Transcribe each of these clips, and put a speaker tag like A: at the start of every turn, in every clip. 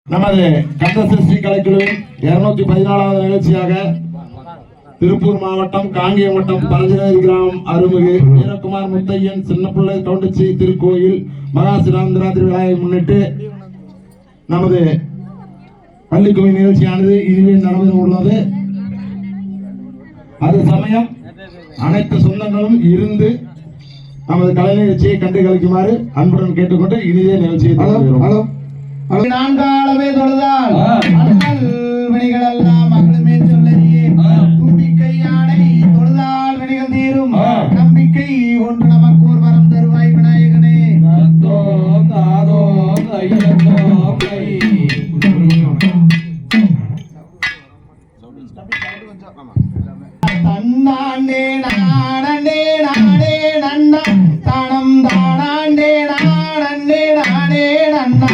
A: நமது கந்தசஷ்டி கலைக்குழுவின் 214வது நிகழ்ச்சியாக திருப்பூர் மாவட்டம் காங்கேயம் வட்டம் பரஞ்சனேரி கிராமம் அருள்மிகு வீரகுமார் முத்தையன் சின்னப்பிள்ளை கவுண்டச்சி திருக்கோயில் மகா சிவராத்திரி விழாவை முன்னிட்டு நமது பள்ளிக்குழு நிகழ்ச்சியானது இதுவே நடந்து உள்ளது. அது சமயம் அனைத்து சொந்தங்களும் இருந்து நமது கலை நிகழ்ச்சியை கண்டு கழிக்குமாறு அன்புடன் கேட்டுக்கொண்டு இனிதே நிகழ்ச்சியை
B: நான்காலவே தொழுதால் வினைகள் எல்லாம் மகளுமே சொல்லறியே தும்பிக்கை யானை தொழுதால் வினைகள் தீரும் நம்பிக்கை ஒன்று நமக்கு ஒரு வரம் தருவாய் விநாயகனே. தன்னாண்டே நாடே நாடே நன்னா தானம் தானாண்டே நாடே நாடே நன்னா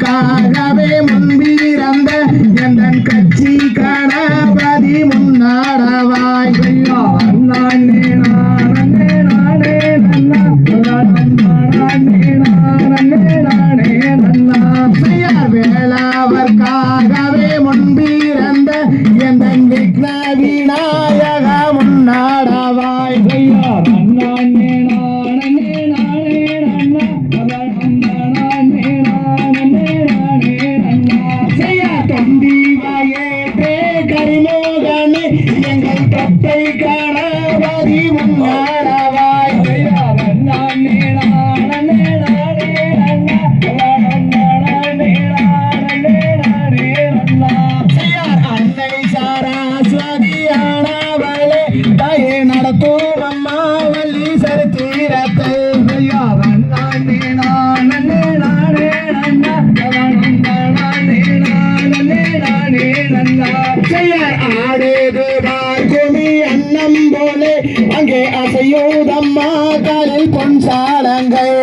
B: காகவே முன்பிறந்த எந்தன் கட்சி கணபதி முன்னாடவாய் வேளாவர்காகவே முன்பிறந்த எந்தன் விக்ன விநாயக முன்னாடவாய் எங்கள் கட்டை கணபதி முன்னாடவாய் அன்னை சாராஸ்வதியானவளே தயே நடத்தும் அம்மாவல்லி சரித்திரத்தை ஆடேது பார்க்குமி அன்னம் போலே அங்கே அசையோதம்மா காலில் பொன்சாலங்கள்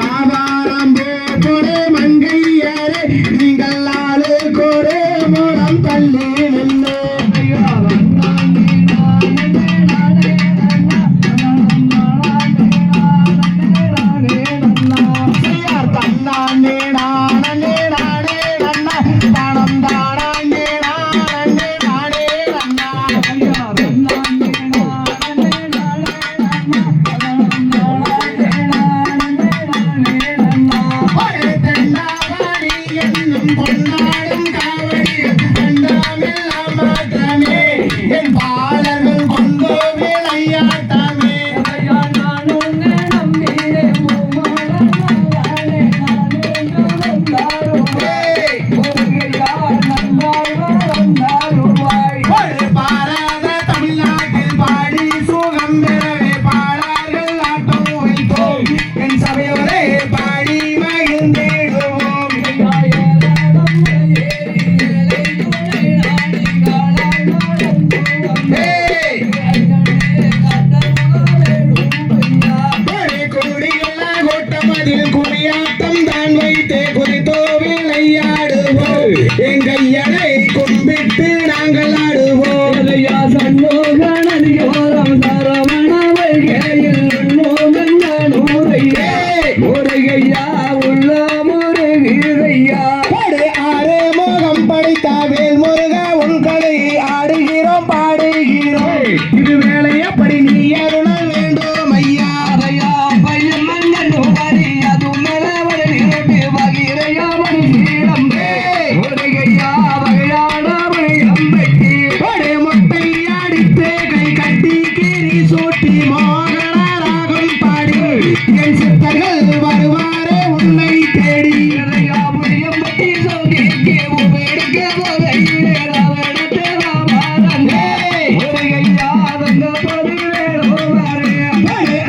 B: ஆவாரம் போலே மங்கையரே நீங்கள் ஆளு கோரே மூலம் தள்ளி நின்று கொண்டாடும் காவடி என் பாலர்கள் கொண்டு விளையாட்டமே பாராத தமிழ்நாட்டில் பாடி சுகம் பெறவே பாடார்கள் ஆட்டம் வைத்தோம் என் சபையோரே பாடி மகிழ்ந்திடுவோம். குறியாட்டம் தான் வைத்தே குறித்தோ விளையாடுவோம் எங்கையனை கும்பிட்டு நாங்கள் ஆடுவோம். சண்முகனதியோரம் சரவண வைகையில் முருகையா உள்ள முருகையா ஆறு முகம் படித்த வேல் முருக உன் கலை ஆடுகிறோம் பாடுகிறோம் இது வேலை அப்படி நீ அருள வேண்டும் ஐயா பையன் மங்கன் வருவாரே உன்னை தேடி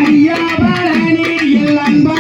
B: ஐயா பழனியில் அன்பா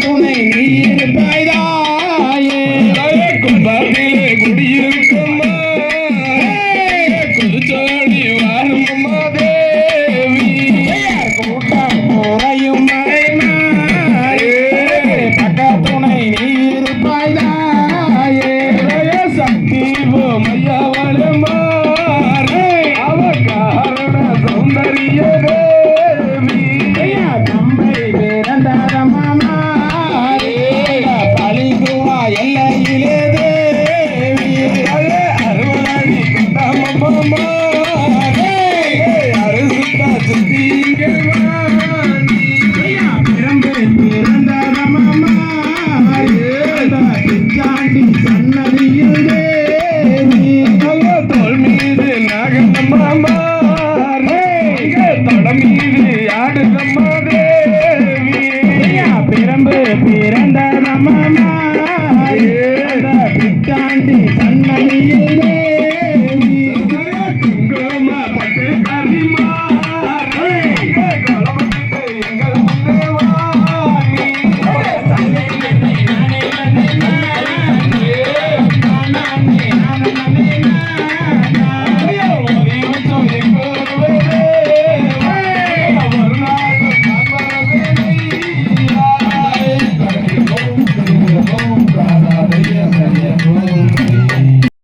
B: துணை நீ இருப்பாய்தாயே கும்பத்திலே குடியிருக்கும் குருச்சோடி வாரும் தேவி கூட்டம் குறையும் பக்க துணை நீ இருப்பாய்தாயே சக்தி மையவளும் அவ காரண சௌந்தரிய தேவி தம்பை பிறந்தார மாமா பழிகுவா எல்லையிலே தேவி அறுவலடி கண்டமம்மா அறுசுத்தா சுத்தீங்கள் பிறந்து பிறந்தார மாமா பிச்சாண்டி சன்னதியில் தேவி தோல் மீது நாகம்மா தடம் மீது ஆடுதம்மா தேவி பிறந்து பிறந்த நம்மா பிச்சாண்டி சன்னதியில் தேவி குங்கும பட்டு கரிமா எங்கள் முன்னே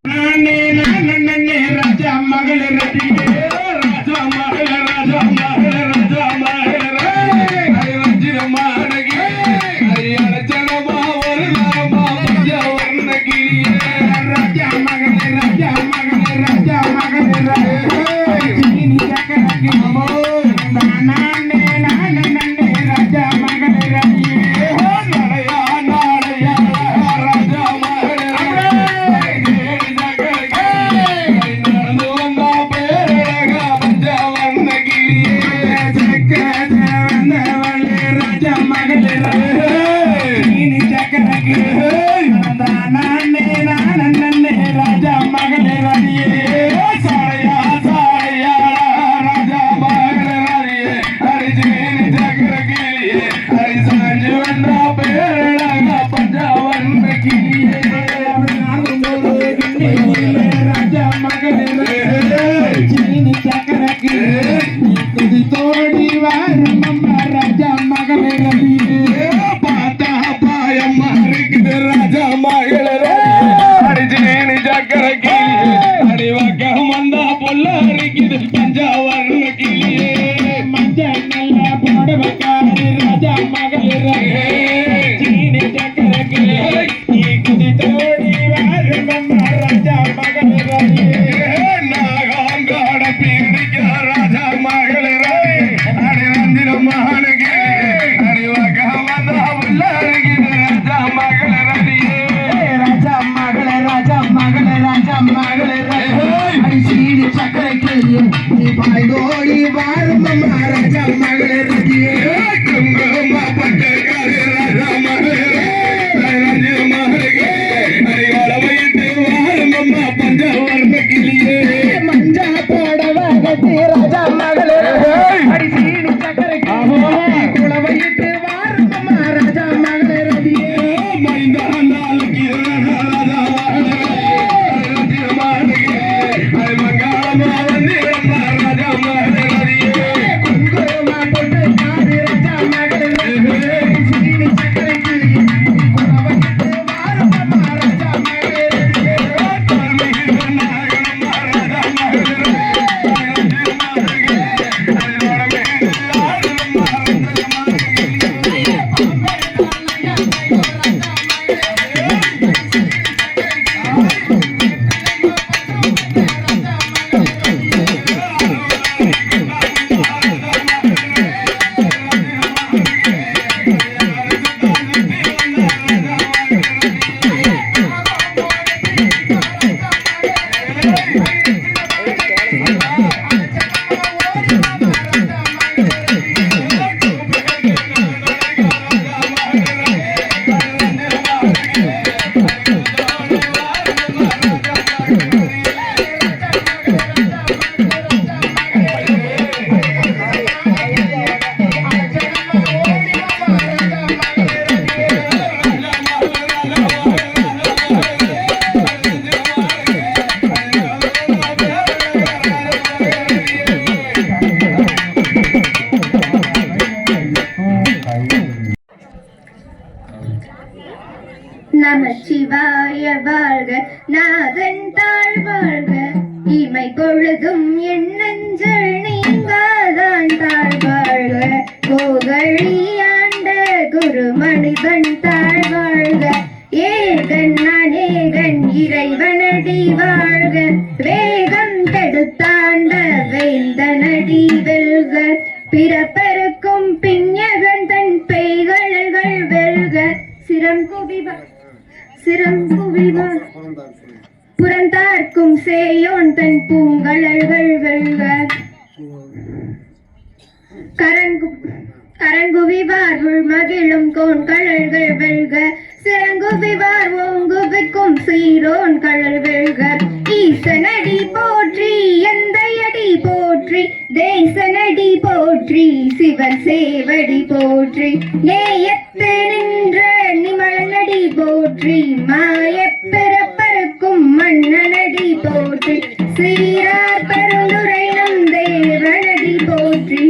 B: வாணி ராஜா மகள் ராஜா மகள் ராஜா மகள் ராஜா மகள் வஞ்சிரமானகி அடைச்சனமா ஒரு நாமா பஞ்ச வர்ணகிரி ராஜா மகள் ராஜா மகள் ராஜா மகள் ஜீனி சக்கரகி அமோ நானே நானே ராஜா மகள் ரதியே நடையா நடையா ராஜா மகள் ஜீனி சக்கரகி நடந்து வந்தா பேரழகா பஞ்ச வர்ணகிரி ராஜா மகள் ஜீனி சக்கரகி நானே நானே ராஜா மகள் ரதியே சாரையா சாரையா ராஜா மகள் ரதியே ஹரி ஜீனி சக்கரகி ஹரி சாஞ்சு வந்தா பேரழகா பஞ்ச வர்ணகிரி ராஜா மகள் ஜீனி சக்கரகி துதி தோடி வாரம்மா ராஜா மகள் ரதியே பாத்தா பாயம்மா இருக்குது ராஜா மகள் ஹரி ஜீனி சக்கரகி ஹரி வக்கம் வந்தா பொல்ல இருக்குது பஞ்சா வர்ணகிரியே மஞ்சள் நல்ல போடவக்காரி ராஜா மகள் ஜீனி சக்கரகி நீ குதி தோடி வாரம்மா ராஜா மகள் ரதியே நாகாங்காட பீடிக்க ராஜா மகள் ஹரி ரந்திர மகனுக்கு ஹரி வக்கம் வந்தா பொல்ல இருக்குது ராஜா மகள் ரதியே ராஜா மகள் ராஜா மகள் ராஜா மகள் ஹரி சீனி சக்கரகி நீ பாய்தோடி வாரும் ராஜா மகள் ரதியே குங்கும பட்டு கரு ராஜா மகள் ரஞ்சி மகளுக்கு ஹரி வளவையிட்டு வாரும் பஞ்ச வர்ணகிரியே மஞ்சா போடவ கட்டி ராஜா மகள் ஹரி சீனி சக்கரகி குளவையிட்டு வாரும் ராஜா மகள் ரதியே மைந்தா நாளுக்கு ராஜா மகள் ஹரி மங்களமா வந்திரம்மா ராஜா மகள் ரதியே குங்கும பொட்டு
C: நமசிவாய வாழ்க, நாதன் தாழ் வாழ்க, இமை பொழுதும் என் நெஞ்சில் நீங்காதான் தாழ் வாழ்க, கோகழியாண்ட குருமணிதன் தாழ் வாழ்க, ஏகன் அநேகன் இறைவனடி வாழ்க, வேகம் கெடுத்தாண்ட வேந்தனடி வெல்க, பிறப்பருக்கும் பிஞகன் தன் பெய்கழல்கள் வெல்க, சிரம் குவிவார் புறந்தார்க்கும் சேயோன் தன் பூங்கழல்கள் வெல்க, கரங்குவிவார் உள்மகிழும் கோண்கழல்கள் வெல்க, சிறங்குவிவார் ஓங்குவிக்கும் சீரோன் கழல் வெல்க, ஈசனடி போற்றி எந்தையடி போற்றி, தேசனடி போற்றி சிவன் சேவடி போற்றி, நேயத்து நின்ற நிமலனடி போற்றி, மாயப் பிறப்பருக்கும் மன்னனடி போற்றி, சீரார் பருந்துரையும் தேவனடி போற்றி,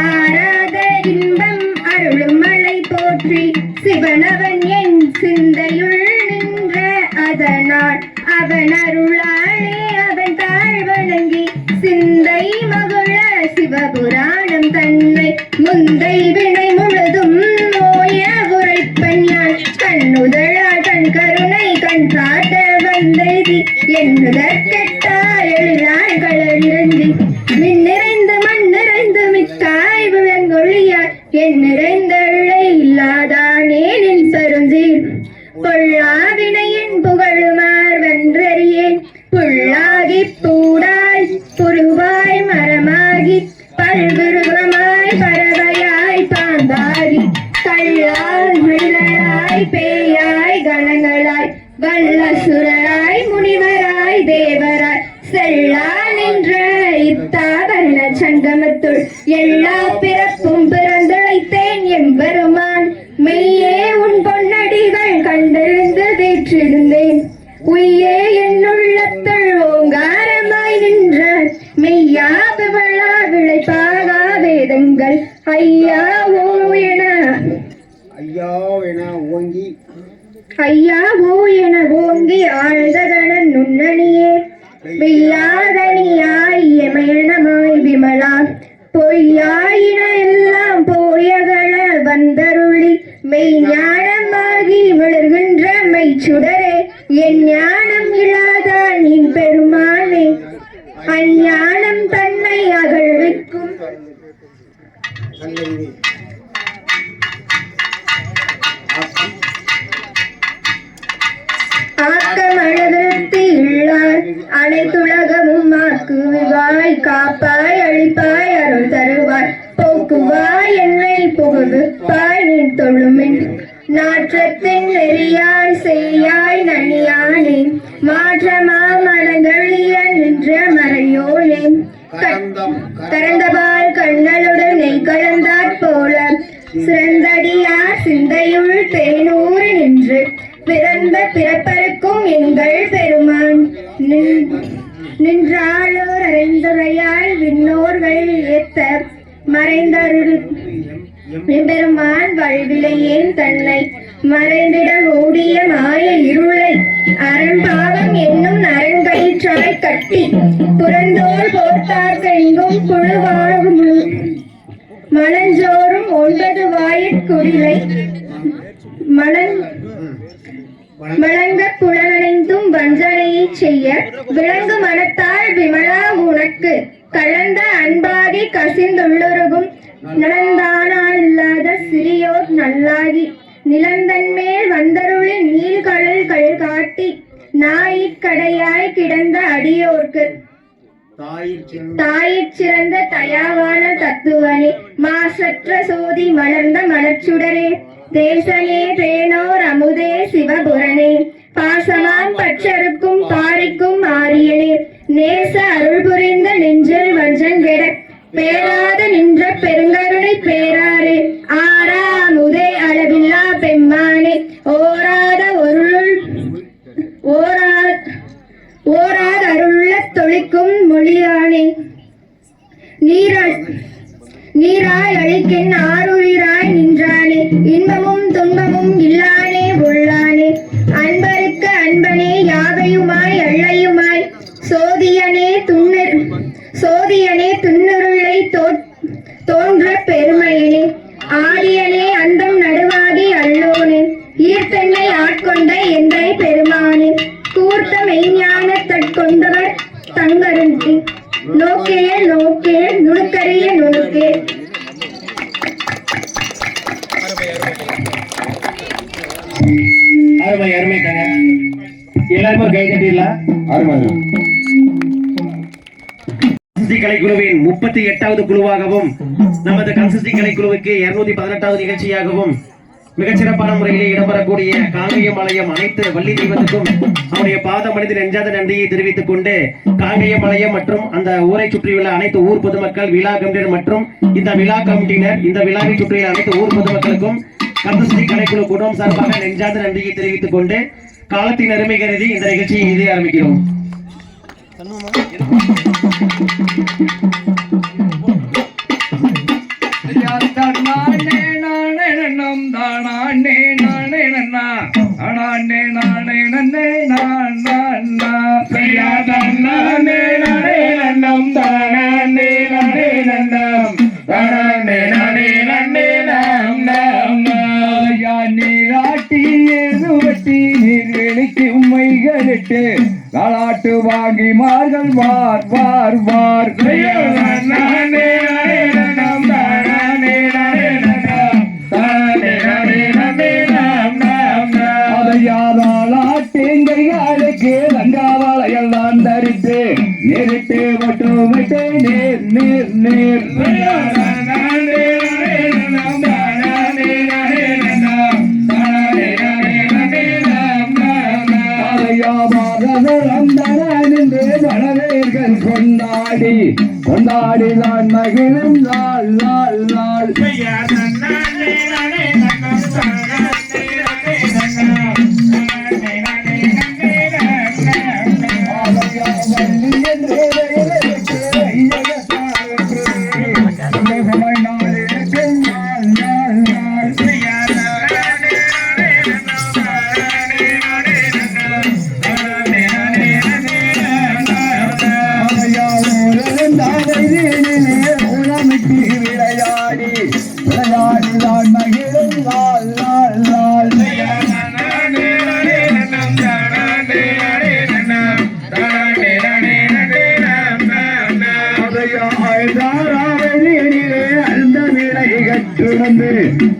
C: ஆராத இன்பம் அருளும் மலை போற்றி, சிவனவன் என் சிந்தையுள் நின்ற அதனால் அவன் அருளாளே அவன் தாழ் வணங்கி, சிந்தை மகுள சிவபுராணம் தன்னை முந்தை வினை முழுதும் நோய உரைப்பன் யான், கண்ணுதழா கண் கருணை கண் காட்ட வந்தேதி, என்னுதற்கெட்டார் எழிலாய் களறிறங்கி, மின் நிறைந்து மண் நிறைந்து மிக்காய் விளங்கொழியாய், என் நிறைந்த இழை இல்லாதானே நின் பெருந்தீர், பொல்லாவினையின் புகழுமார் வென்றறியேன், புல்லாகி பூடாய் புருவாய் மரமாகி பல்விருகமாய் பறவையாய் பாம்பாகி, கல்லாய் விழலாய் பேயாய் கணங்களாய் வல்லசுராய் முனிவராய் தேவராய், செல்லா நின்ற இத்தாவரண சங்கமத்துள் எல்லா பிறப்பும் பிறந்துழைத்தேன் எம்பெருமான், மெய்யே உன் பொன்னடிகள் கண்டறிந்து வீற்றிருந்தேன், உய்யே என்னுள்ளத்துள் ஓங்காரமாய் நின்ற மெய்யா விவளா விளைப்பாகா வேதங்கள், ஐயாவோ என ஓங்கி ஆழ்ந்தகணன் நுண்ணணியே, மெய்யாதனியாய் எமயனமாய் விமலா, பொய்யாயின எல்லாம் போயகல வந்தருளி, மெய் ஞானமாகி மிளர்கின்ற மெய்ச்சுடரே, என் ஞானம் இல்லாதான் என் பெருமானே, அஞ்ஞானம் தன்னை அகழ்விக்கும் ஆக்கமளவிருத்தி இல்லார் அனைத்துலகமும் ஆக்குவாய், காப்பாய் அழிப்பாய் அருள் தருவாய், போக்குவாய் என்னை புகுவிப்பாய் நீ தொழுமின், நாற்றத்தின் நெறியாய் செய்யாய் நனியானே, மாற்றமா மனங்களிய நின்ற மறையோனே, கரந்தபால் கண்ணலுடன் நெய் கலந்தாற் போல, சிறந்தடியார் சிந்தையுள் தேனூறு நின்று, பிறந்த பிறப்பருக்கும் எங்கள் பெருமான், நின்றாளோர் அறிந்துரையாய் விண்ணோர்கள் ஏத்த மறைந்தருள் பெருமான் வல்விலையேன் தன்னை, மறைந்திட மூடிய மாய இருளை அறம்பாவம் என்னும் அரண்கயிற்றாய் கட்டி, புறந்தோல் போர்த்தார்க்கு எங்கும் புழுவாகும் மலஞ்சோறும் 9 வாயிற்குறிலை மலங்க புலனடைந்தும் வஞ்சனையை செய்ய, விளங்கு மனத்தால் விமலா உனக்கு கலந்த அன்பாகி கசிந்துள்ளுருகும், நலந்தானாலில்லாத சிறியோர் நல்லாகி, நிலந்தன்மேல் வந்தருளி நீள்கடல் கள் காட்டி, நாயிற்கடையாய் கிடந்த அடியோர்க்கு தாயிற் சிறந்த தயாவான தத்துவனே, மாசற்ற சோதி மலர்ந்த மலர்ச்சுடரே, தேசனே தேனோர் அமுதே சிவபுரனே, பாசமாம் பற்றருக்கும் பாரிக்கும் ஆரியனே, நேச அருள் புரிந்த நெஞ்சில் வஞ்சங்கெட பேராத நின்ற பெருங்கருணை பேராரே, ஆரா அமுதே அளவில்லா பெம்மானே, ஓராத அருள்ள தொழிக்கும் மொழியானே, நீராய் அழிக்கின் ஆருயிராய் நின்றானே, இன்பமும் துன்பமும் இல்லானே உள்ளானே, அன்பருக்க தோன்ற பெருமையினே ஆரியனே அண்டம் நடுவாகி அல்லோனே ஈர்த்தென்னை ஆட்கொண்ட எந்தை பெருமானே கூர்த்த மெய்ஞான தற்கொண்டவர் தங்கருந்தி நோக்கே நோக்கே நுணுக்கரிய நுணுக்கே.
B: அருமை அருமை தாங்க. எல்லாருமே கை தட்டிடலாம். அருமை கலைக்குழுவின் 38வது குழுவாகவும் நமது கன்சிஸ்டி கலைக்குழுவுக்கு 218வது நிகழ்ச்சியாகவும் மிகச்சிறப்பான முறையிலே இடம்பெறக்கூடிய காங்கேயம்பாளையம் அனைத்து வள்ளி தெய்வத்துக்கும் அவருடைய பாத மனித நெஞ்சாத நன்றியை தெரிவித்துக் கொண்டு காங்கேயம்பாளையம் மற்றும் அந்த ஊரை சுற்றியுள்ள அனைத்து ஊர் பொதுமக்கள் விழா கமிட்டினர் மற்றும் இந்த விழா கமிட்டினர் இந்த விழாவை சுற்றியுள்ள அனைத்து ஊர் பொதுமக்களுக்கும் கன்சிஸ்டி கலைக்குழு குடும்பம் சார்பாக நெஞ்சாத நன்றியை தெரிவித்துக் கொண்டு காலத்தின் அருமை கருதி இந்த நிகழ்ச்சியை எழுதி ஆரம்பிக்கிறோம்.
D: காலாட்டு வாங்கி மார்கள் வார் வார் வார் அதையாளாட்டுங்கைகளுக்கு லங்காவளையெல்லாம் தரித்து நேரிட்டு மட்டும் விட்டு நேர் நேர் நேர் கொண்டாடி கொண்டாடி நான் மகிழும் நாள் நாள் நாள்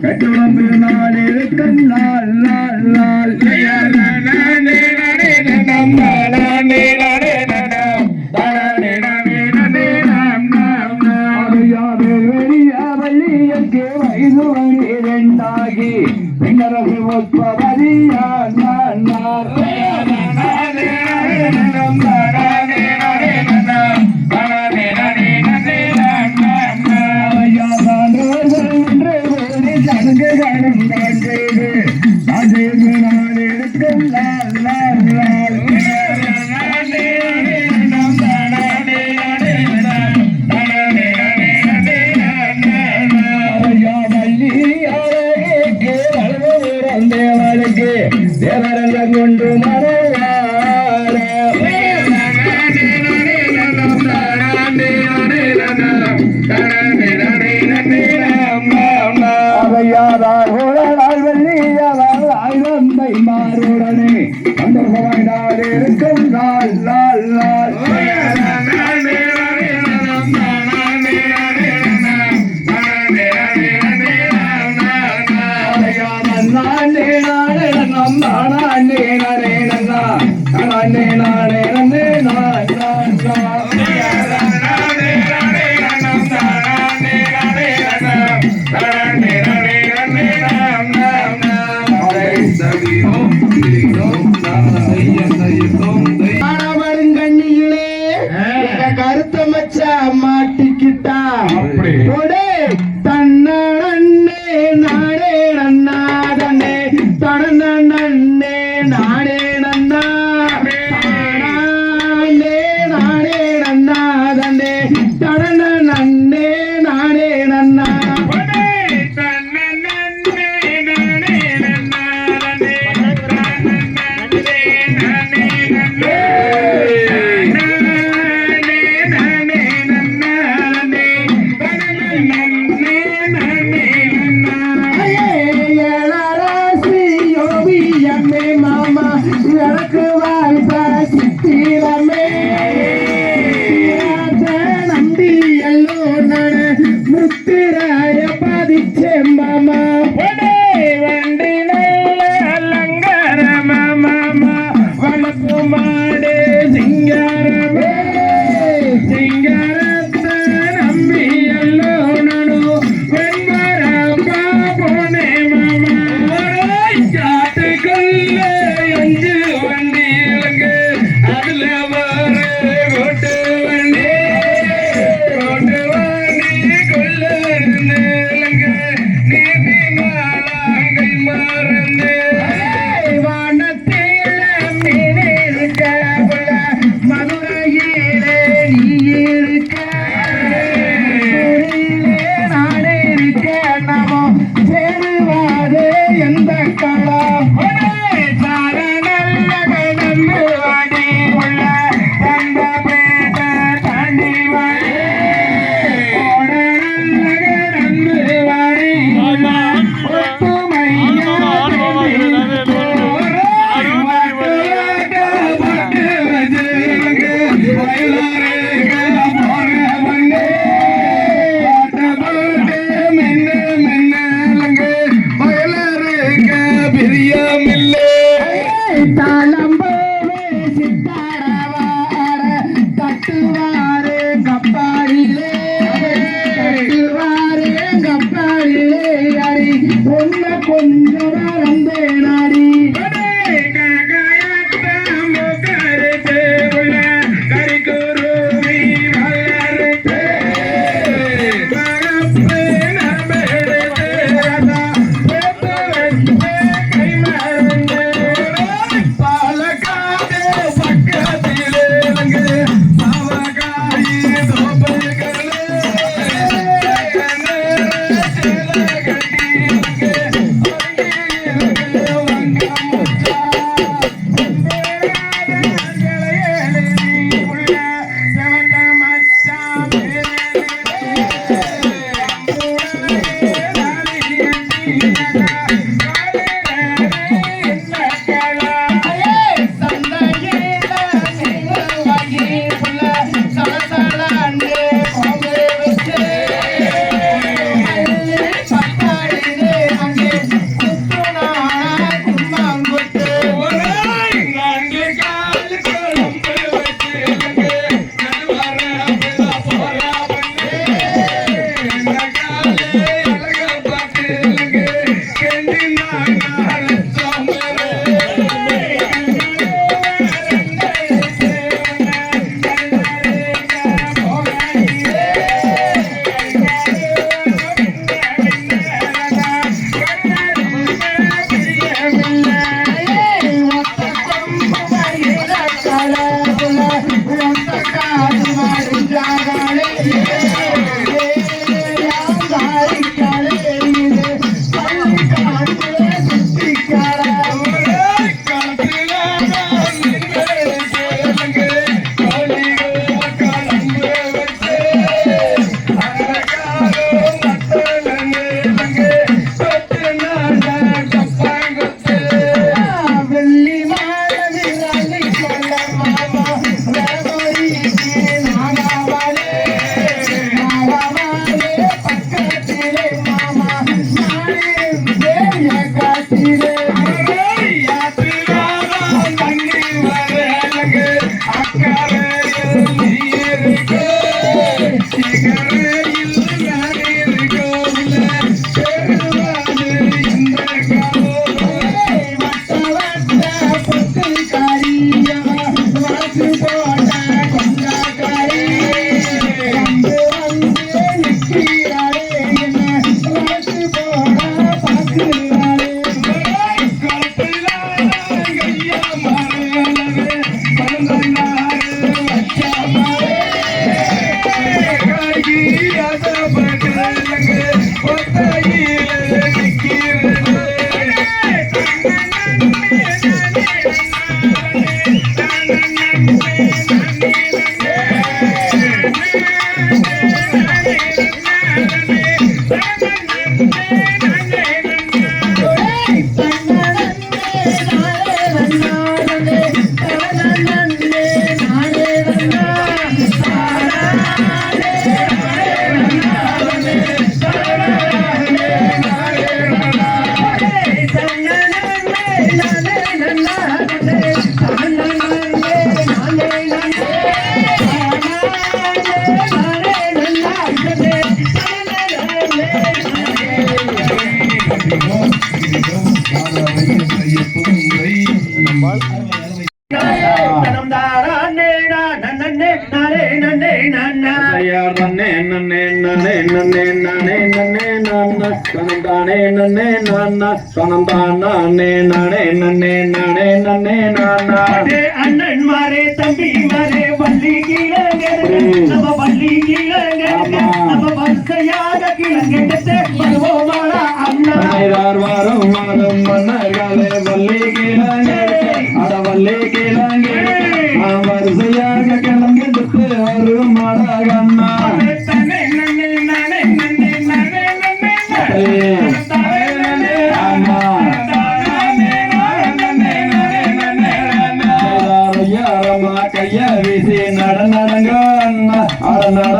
D: கட்டுடம்பு நாளிருக்கும் நாள் நாள் நாள் வயது இரண்டாகி பின்னரசு உற்பவதியா நான் தேவரெல்லாம் கொண்டு அவையாதார் வெள்ளியாதார் ஆயுதந்தை மாறுடனே சந்தோஷமாய் இருக்கும் நாள் நாள் நாள் கண்ணி
A: முத்திராய பதிச்சே மாமா வண்டி நல்ல அலங்கார மாமா வளர்ப்பு மாடு சிங்காரமே சிங்காரத்தை நம்பி எல்லோ நடு வெண்பரம்பா போனே மாமா காட்டுக்குள்ள அஞ்சு வண்டி இலங்கு அதுல வர கோட்டு வண்டி கொள்ள இருந்து இலங்கு நீதி மாலாங்கை மறந்து வானத்தில மீன் இருக்க மதுரையிலே நீ இருக்க நான் இருக்க நமோ சேருவாரே எந்த களம் நல்ல கடந்து வாடி உள்ள தந்த பேட்ட தாண்டி வாடி நல்ல கடந்து வாடி ஒத்துமையா தாளம்போவே சித்தாரவார கட்டுவாரே கப்பாரிலே அடி ஒன்ன கொஞ்சம் வந்தேன் அடி பக்கத்திலே
B: தனம் தானே நன்னே நானே நன்னே நன்னா
A: நன்னே நன்னே நன்னே நன்னே நானே நன்னே நானா தனம் தானே நன்னே நானா தனம் தானே நானே நன்னே நானே நன்னே நானா
B: அண்ணன் மாரே தம்பி மாரே வள்ளி கீழங்க நம்ம வள்ளி கீழங்க நம்ம வரிசையாக கிழங்கெடுத்து வருவோமாடா அண்ணா
A: வாரம் வாரம் மன்னர்களே வள்ளி கீழங்க அட வள்ளி கீழங்க வரிசையாக கிழங்கெடுத்து வருவோமாடா அண்ணா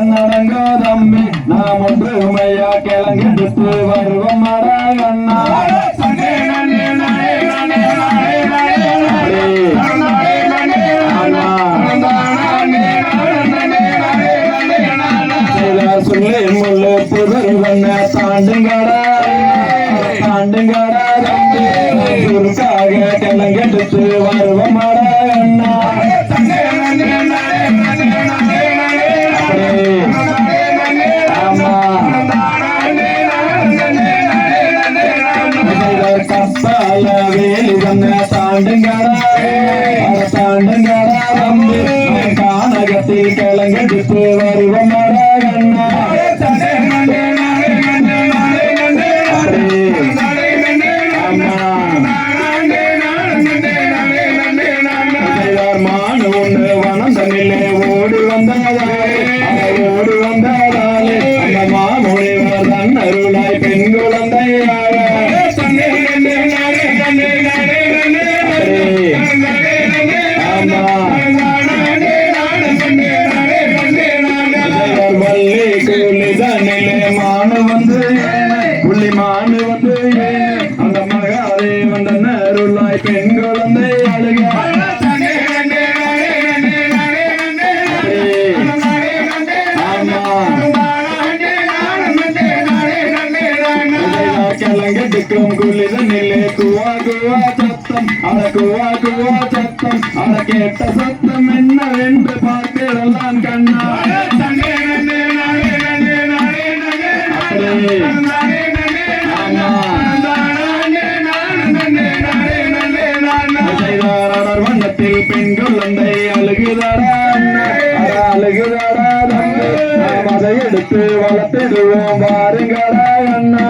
A: நடங்கோ தம்பி நாம் ஒன்றுமையா கிளங்கெடுத்து வருவோம் மரகண்ணா சொல்லி முள்ளு புதர் வண்ண தாண்டுங்கடா தாண்டுங்கடா தம்பி சுருக்காக கிளங்கெடுத்து வருவோம் மரகண்ணா கப்பால வேலி வந்த தாண்டுங்கடா தம்பி கானகத்தில் கிளங்கெடுத்து வருவோம் மரகண்ணா மானு ஒன்று வனந்தனிலே ஓடி வந்ததாலே அந்த மாமுனிவர் தன் அருளாய் பெண் குழந்தையாக வள்ளி கூலிதனிலே மானு வந்து புள்ளி மானு வந்து அந்த மகாதேவன் தன் அருளாய் பெண் குழந்தை அழுக கிளங்கெடுக்கும் குளிதனிலே குவா குவா சத்தம் குவா குவா சத்தம் கேட்ட சத்தம் என்னவென்று பார்க்கிறெல்லாம் கண்ணா வண்ணத்தில் பெண் குழந்தை அழுகுதாடா தம்பி நாம் அதை எடுத்து வளர்த்திடுவோம் வாருங்கடா அண்ணா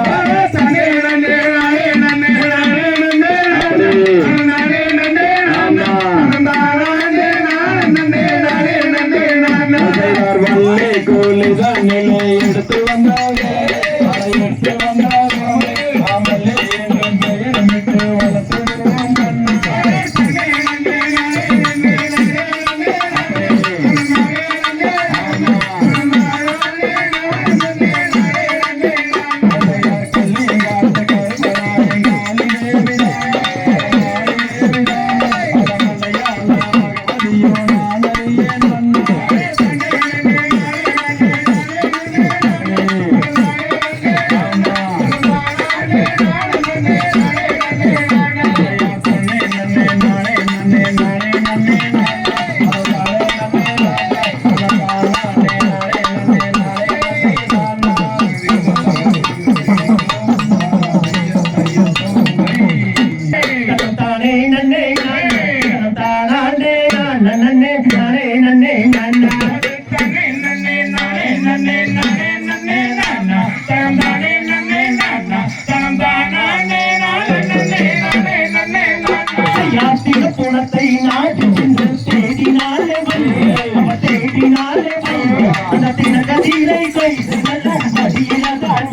A: வள்ளி கூலிதனிலே எடுத்து வந்தாங்க
B: குணத்தை நாட்டு சென்று தேடினாலே அந்த தினகதிரை கைது நல்ல அடியில்தான்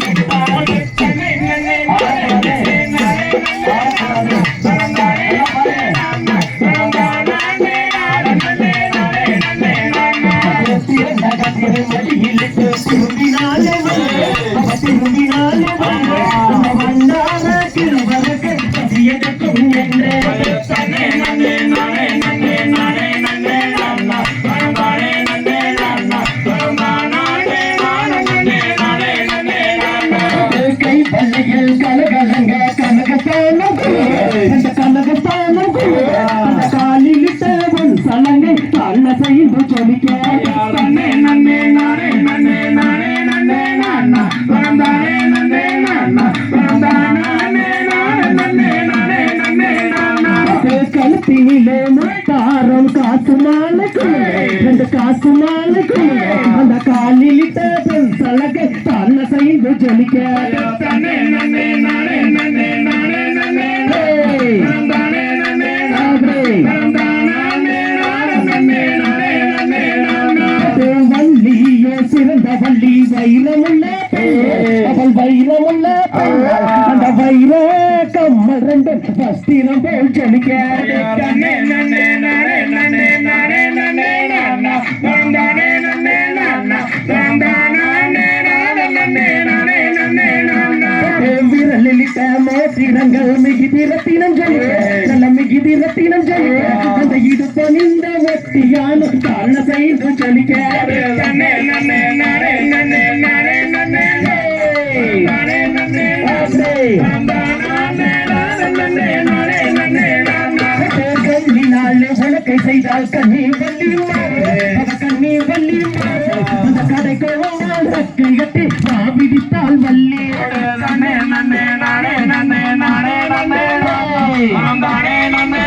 B: திரும்பினாலே வந்தான கிழவருக்கு எதற்கும் என்றே கை பள்ளியில் கலகலங்க கனகத்தான செய்து ஜொலிக்க
A: தானே நன்னே நானே நன்னே நானே நன்னே தானே நன்னே
B: வள்ளியே சிறந்த வள்ளி வைரமுள்ள அவள் வைரமுள்ள அந்த வைர கம்மல் ரெண்டு வஸ்திரம் போல் ஜொலிக்க
A: தானே நன்னே நானே நன்னே நானே நன்னே நானா தானே நன்னே நானா தானே நானே நன்னே நானே நானா
B: விரலிட்ட மோதிரங்கள் மிகுதி ரத்தினம் ஜொலிக்க நல்ல மிகுதி ரத்தினம் ஜொலிக்க அந்த இடுப்பு நின்ற வெட்டியான கால செய்து ஜொலிக்க
A: தானே நன்னே நானே நன்னே நானே நன்னே நானே நன்னே
B: உனக்கை செய்தால் கண்ணி வள்ளி கண்ணி வள்ளி அந்த கடைக்கு ரக்கை கட்டி விதித்தால் வள்ளி
A: நன்னே நன்னே நானே நன்னே நானே நன்னே தானே நன்னே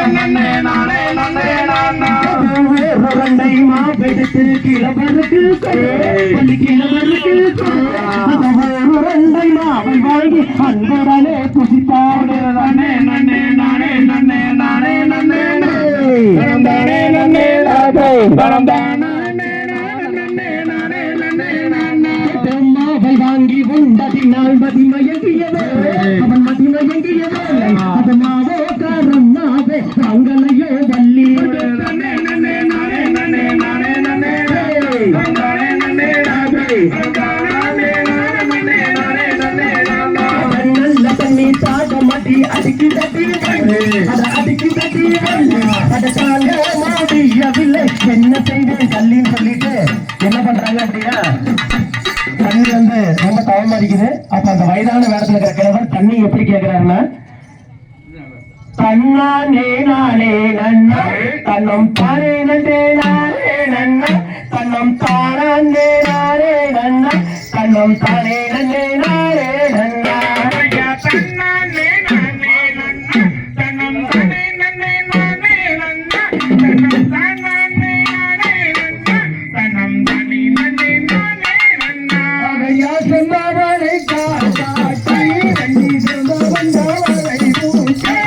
A: நன்னே நானே நன்னே நானா
B: ரெண்டை மாவெடுத்து கிழவருக்கு பள்ளி கிழவருக்கு ரெண்டை மாவை வாங்கி அன்புடனே புசித்தாடு
A: தானே நன்னே நானே நன்னே நானே நன்னே தானே நன்னே
B: மாவை வாங்கி உண்டதினால் மதிமயங்கியவர் அவன் மதிமயங்கியவர் அது மாவோ காரம் மாவே அங்கனையோ வள்ளி
A: தானே நன்னே நானே நன்னே நானே நன்னே தானே நன்னே
B: நல்ல தண்ணி சாக மாட்டி அடிக்கி தட்டி அதை அடிக்கி தட்டி அதை தாங்க மாடியவில்லை என்ன செய்வேன் தள்ளின்னு சொல்லிட்டு என்ன பண்றாங்க அப்படின்னா தண்ணி வந்து ரொம்ப தவமா அடிக்குது அப்ப அந்த வயதான வேடத்துல இருக்கிற கிழவர் தண்ணி எப்படி கேட்கிறாருன்னா தன்னானே நானே நன்னா தன்னம் தானே நன்னே நானே நன்னா தன்னம் தானே நானே நன்னா தன்னம் தானே நன்னே நானே நன்னா அவையா சொன்னவரை காட்டி தண்ணி சொந்த வந்தவரை பூச்சே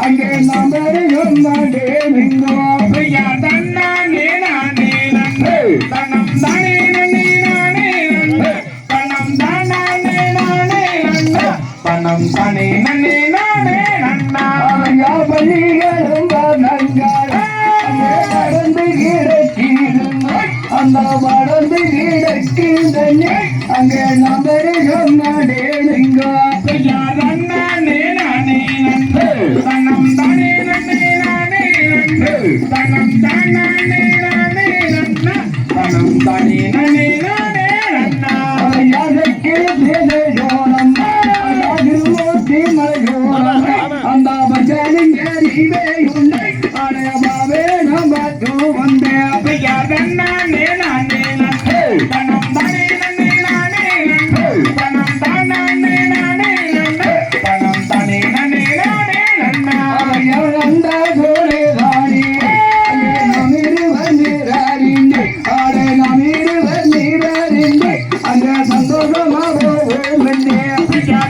B: அங்கே நம்பரையும் நடேவிங்கோ ஐயா தன்னானே நானே நன்னே தனம் தானே நன்னே நானே நன்னே தனம் தானே நானே நன்னே தனம் தானே நன்னே நானே நன்னா ஐயா பலிகளும் நங்காய் அங்கே நடந்து கிடக்கிறோம் அந்த
D: வளர்ந்து கிடக்கின்றனே அங்கே நம்பருகம் நடேனுங்க
A: நானே நானே நன்று தனம் தானே நன்னே நானே நன்று தனம் தானே நானே நன்னா தனம் தானே நன்னே நானே நன்னா
D: யாருக்கு தேஜோரம் அழகுமூர்த்தி மலையோரம் அந்த பஜனிங்கரிவே உன்னை அடையமாவே நம்ம வந்தே
A: நானே நானே நன்று தனம் தானே நன்னே நானே நன்று தனம் தானே நானே நன்று தனம் தானே நன்னே நானே நன்னா
D: அந்த கோலே ராணி நமிரு வந்திராரிண்டி ஆடை நமிரு வந்திராரிண்டி அந்த சந்தோஷமாக வெண்ணே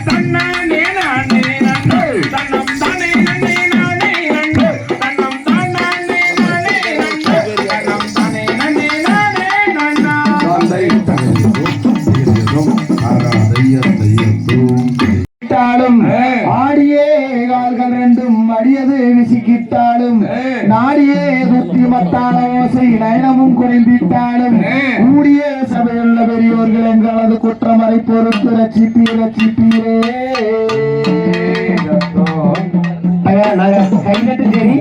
A: தன்னானே நானே நன்று தனம் தானே நன்னே நானே நன்று தனம் தானே நானே நன்று தனம் தானே நன்னே நானே நன்னா
D: கிட்டாலும் ஆடியே கால்கள் ரெண்டும் அடியது விசிக்கிட்டாலும் நாடியே சுற்றி மத்தான ஓசை நயனமும் குறைந்திட்டாலும் கூடிய சபையுள்ள பெரியோர்கள் எங்களது குற்றமறை பொறுத்து ரட்சிப்பீரே நாங்க கைநட்டு சரி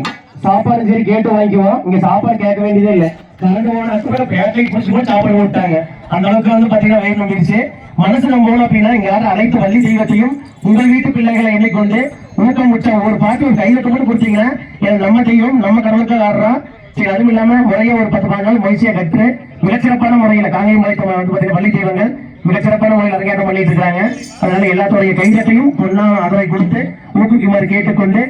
D: சாப்பாடு சரி கேட்டு வாங்கிக்குவோம் இங்க சாப்பாடு கேட்க வேண்டியதே இல்லை கரண்ட் போன கூட பேட்டரி பிடிச்சி கூட சாப்பாடு போட்டாங்க அந்த அளவுக்கு வந்து பாத்தீங்கன்னா வயிறு நம்பிடுச்சு மனசு நம்பணும் அப்படின்னா இங்க யாரும் அனைத்து வள்ளி தெய்வத்தையும் உங்கள் வீட்டு பிள்ளைகளை எண்ணிக்கொண்டு ஊக்கம் உற்சாகம் ஒரு பாட்டு ஒரு கையில மட்டும் கொடுத்தீங்கன்னா எனக்கு நம்ம தெய்வம் நம்ம கடவுளுக்காக ஆடுறோம் சரி அதுவும் இல்லாம முறைய ஒரு 10-15 நாள் முயற்சியை கற்று மிகச்சிறப்பான முறையில காங்கேயம் மலை வந்து பாத்தீங்கன்னா வள்ளி தெய்வங்கள் மிகச்சிறப்பான முறையில் அரங்கேற்றம் பண்ணிட்டு இருக்காங்க அதனால எல்லாத்துடைய கைதத்தையும் பொண்ணா ஆதரவை கொடுத்து ஊக்குவிக்குமாறு கேட்டுக்கொண்டு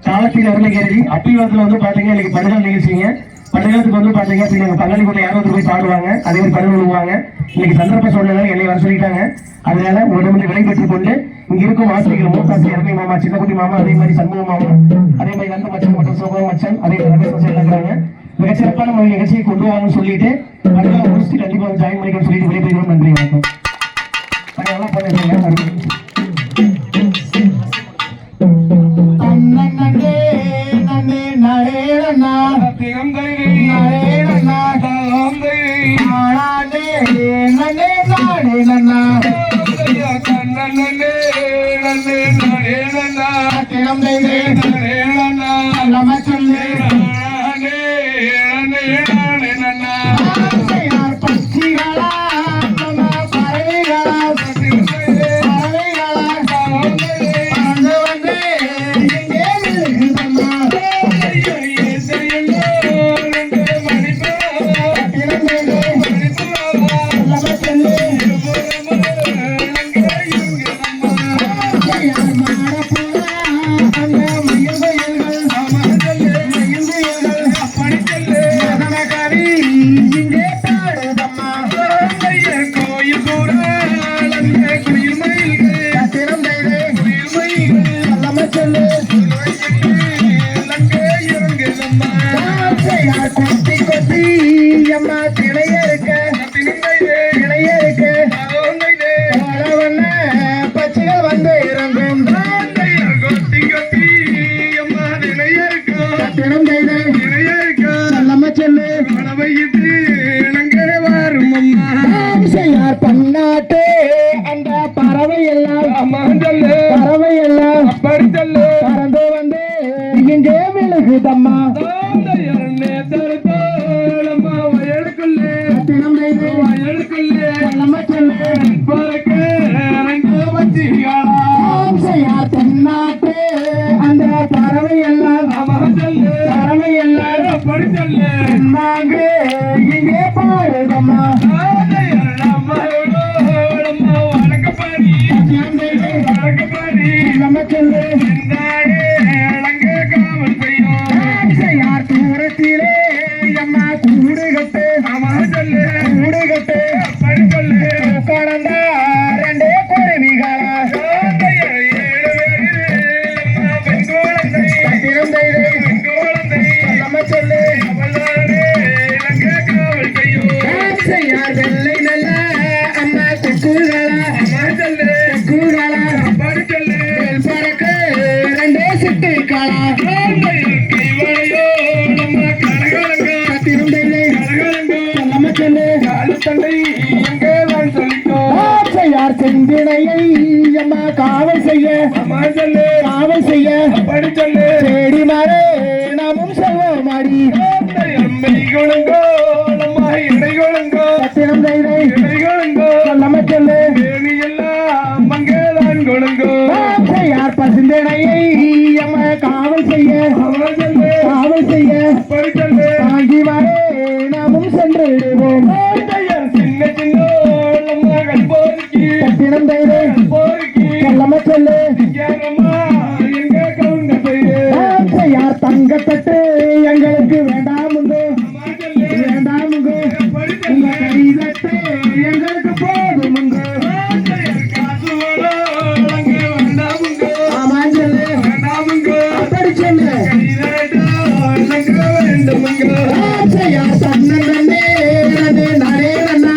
D: காலத்தில் அருளகிரி அப்பிவரத்துல வந்து பாத்தீங்கன்னா இன்னைக்கு படுதல் நிகழ்ச்சிங்க படுகளத்துக்கு வந்து பாத்தீங்க அப்படின்னா பங்காளிக்குள்ள யாரும் போய் பாடுவாங்க அதே மாதிரி படுகை விழுவாங்க இன்னைக்கு சந்தர்ப்ப சூழ்நிலை என்னை வர சொல்லிட்டாங்க அதனால ஒரு நிமிடம் விலை பெற்றுக் கொண்டு இங்க இருக்கும் ஆசிரியர்கள் மூத்தாசி அருமை மாமா சின்னக்குட்டி மாமா அதே மாதிரி சண்முக மாமா அதே மாதிரி நந்த மச்சன் மற்றும் சோபா மச்சன் அதே மாதிரி ரமேஷ் மச்சன் இருக்கிறாங்க மிகச்சிறப்பான முறை நிகழ்ச்சியை கொண்டு வாங்கன்னு சொல்லிட்டு படுகளை முடிச்சுட்டு கண்டிப்பா ஜாயின் பண்ணிக்கணும்னு சொல்லிட்டு விடைபெறுவோம். நன்றி வணக்கம். அதெல்லாம் பண்ணிடுறீங்க. பன்னாட்டு அந்த பறவை எல்லாம் பறந்து வந்து இங்கே விழுகுதம்மா தென்னாட்டு அந்த பறவை எல்லாம் நாங்க இங்கே பாடுதம்மா தூரத்திலே அம்மா கூடுகட்டு கடந்த ரெண்டே குருவிகளா வெள்ளை நல்ல அம்மா குக்குகளா பறக்க ரெண்டே சிட்டுக்களா நம்ம சொல்லு
A: தந்தை எங்கேதான் சொல்லிக்கோ
D: யார் செந்தினையை அம்மா காவல் செய்ய
A: அம்மா சொல்லு
D: காவல் செய்ய
A: அப்படி சொல்லு
D: தேடி மாறே நாமும் செல்வோம் அடி
A: அம்மை கொழுங்கோ அம்மா இடை கொழுங்கோ
D: சத்திரம் செய்தை
A: இடை கொழுங்கோ
D: சொல்லாம சொல்லு
A: தேனி எல்லாம் அங்கேதான் கொழுங்கோ
D: யார் பசுந்தினையை அம்மா காவல் செய்ய
A: அம்மா சொல்லு
D: காவல் செய்ய
A: அப்படி சொல்லு
D: தாங்கி மாறே நாமும் சென்று விடுவோம்
A: சின்ன சின்ன அம்மா கல்போருக்கு
D: சத்திரம் செய்தை
A: போருக்கு
D: சொல்லாம சொல்லு
A: யாரம்மா எங்க கவுண்ட செய்து
D: யார் தங்கத்தட்டு எங்களுக்கு வேண்டாமுங்கோ வேண்டாமுங்கோ உங்க கைதட்டு எங்களுக்கு போதுமுங்கோ ஆமா சொல்லு அப்படி சொல்லு யார் தன்னே நடே நன்னா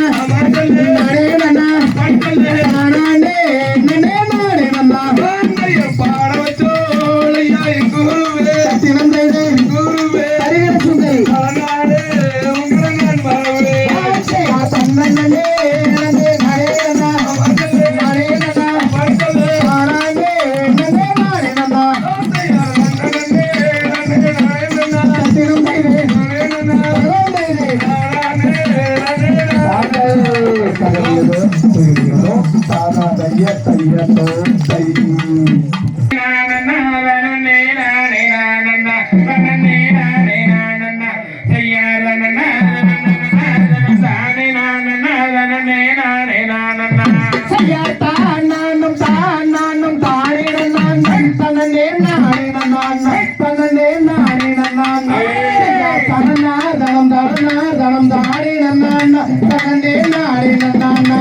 D: நடே நன்னா நானே நன்னே நாடே நன்னா சத்திரம் செய்து ஹரிகர சுந்தை யார் தன்னே நடே நன்னா நடே நன்னா நானே நன்னே நாடே நன்னா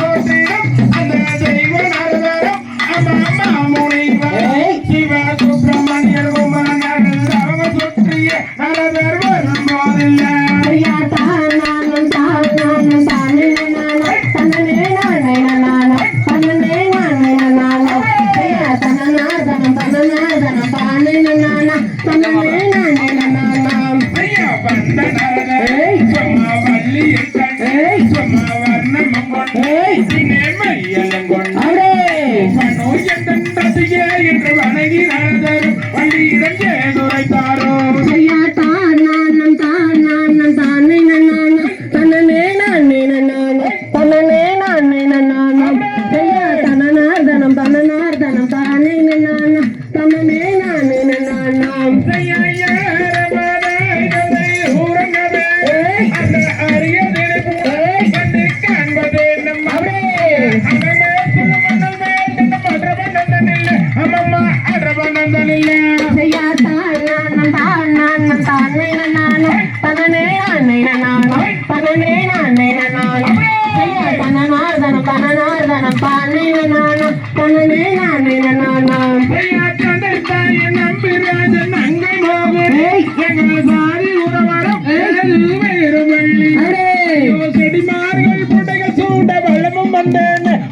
D: சத்திரம் செய்து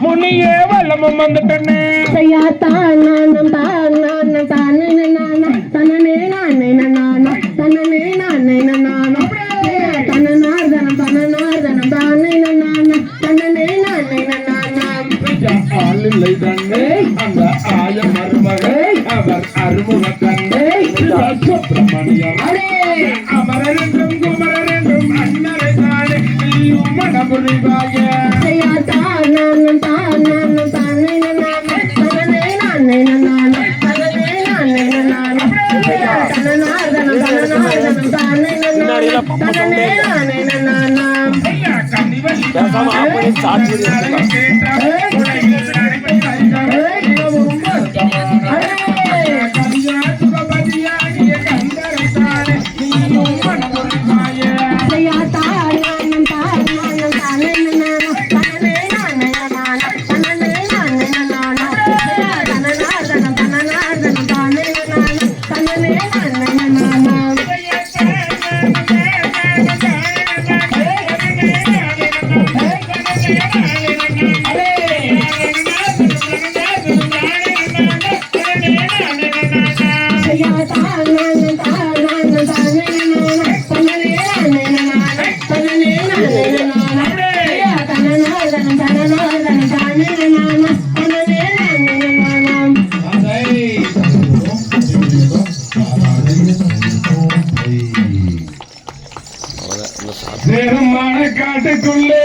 A: முனியே வல்லமும் வந்துட்டனே ஆளில்லை தன்னே அந்த ஆய மருமகை அவர் அருமுக தன்னே சுப்பிரமணியம் அமரரென்றும் குமரரென்றும் அண்ணரை தானே நீயும் மனமுறிவாய சேரும் மணக்காட்டுக்குள்ளே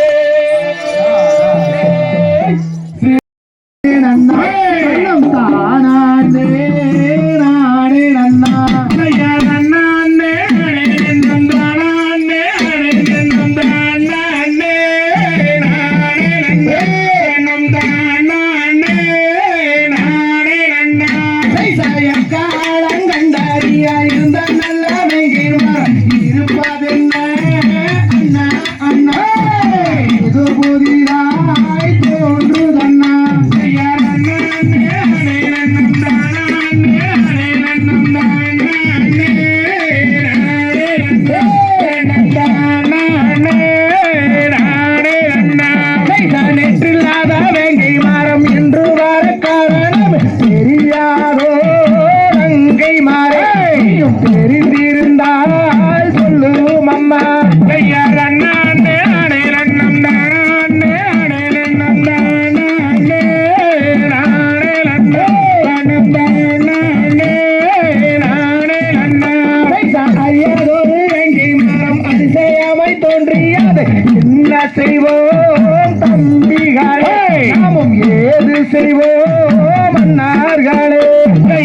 A: செய்வோம் தம்பிகளே, நாமும் ஏது செய்வோம் அண்ணார்களே.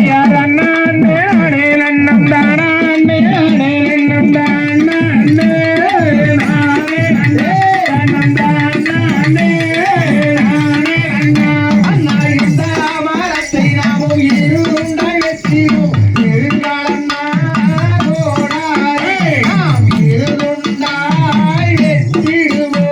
A: யார் அண்ணாண்டே அண்ணம் தானே அண்ணம் தானே அண்ணா இந்த மரத்தை நாமும் இருண்டாய் வெற்றியும் இருங்களண்ணா கோடாரே நாம் இருளுண்டாய் வெற்றிடுவோம்.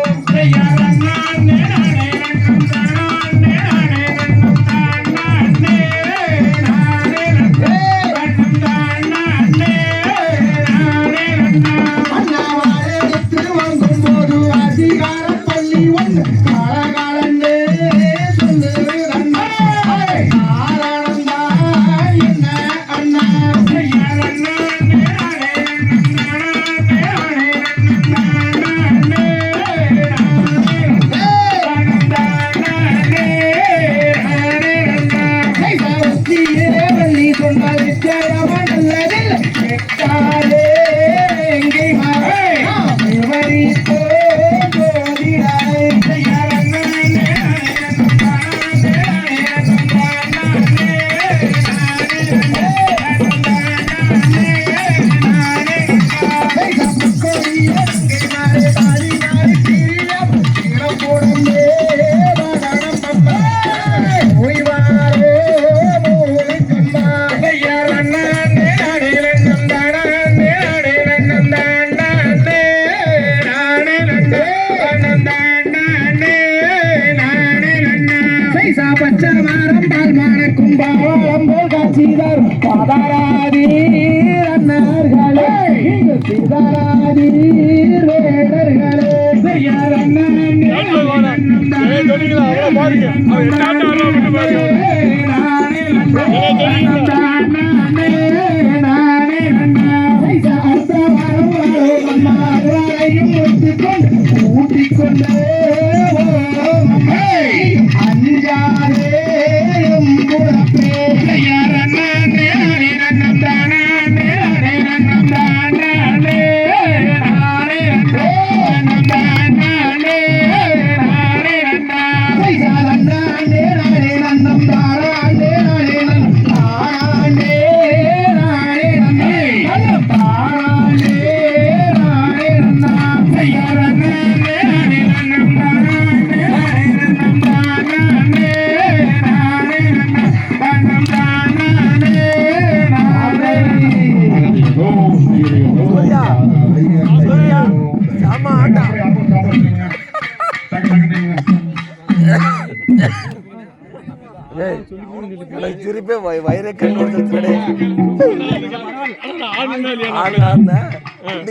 E: திருப்பி வயிறு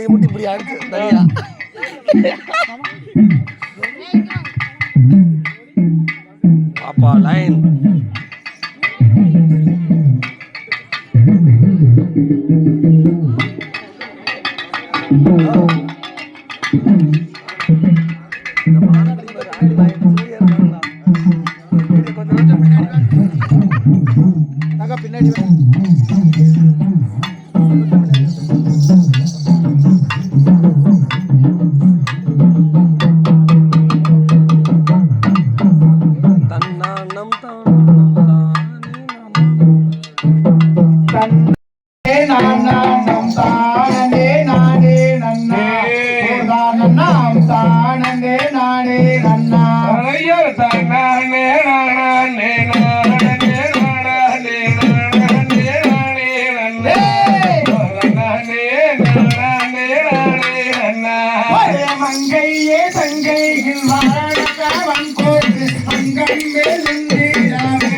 E: முட்டி இப்படி அடிச்சு தனியா பாப்பா லைன் பின்னாடி
D: தானே நானே நன்னா
A: ஐயோ தானே நானே நானே நானே நானே நானே நன்னே நானே நானே நானே நன்னா
D: மங்கையே தங்கையில் வாழவன் கோயில் அங்கம் மேலிந்திடாவே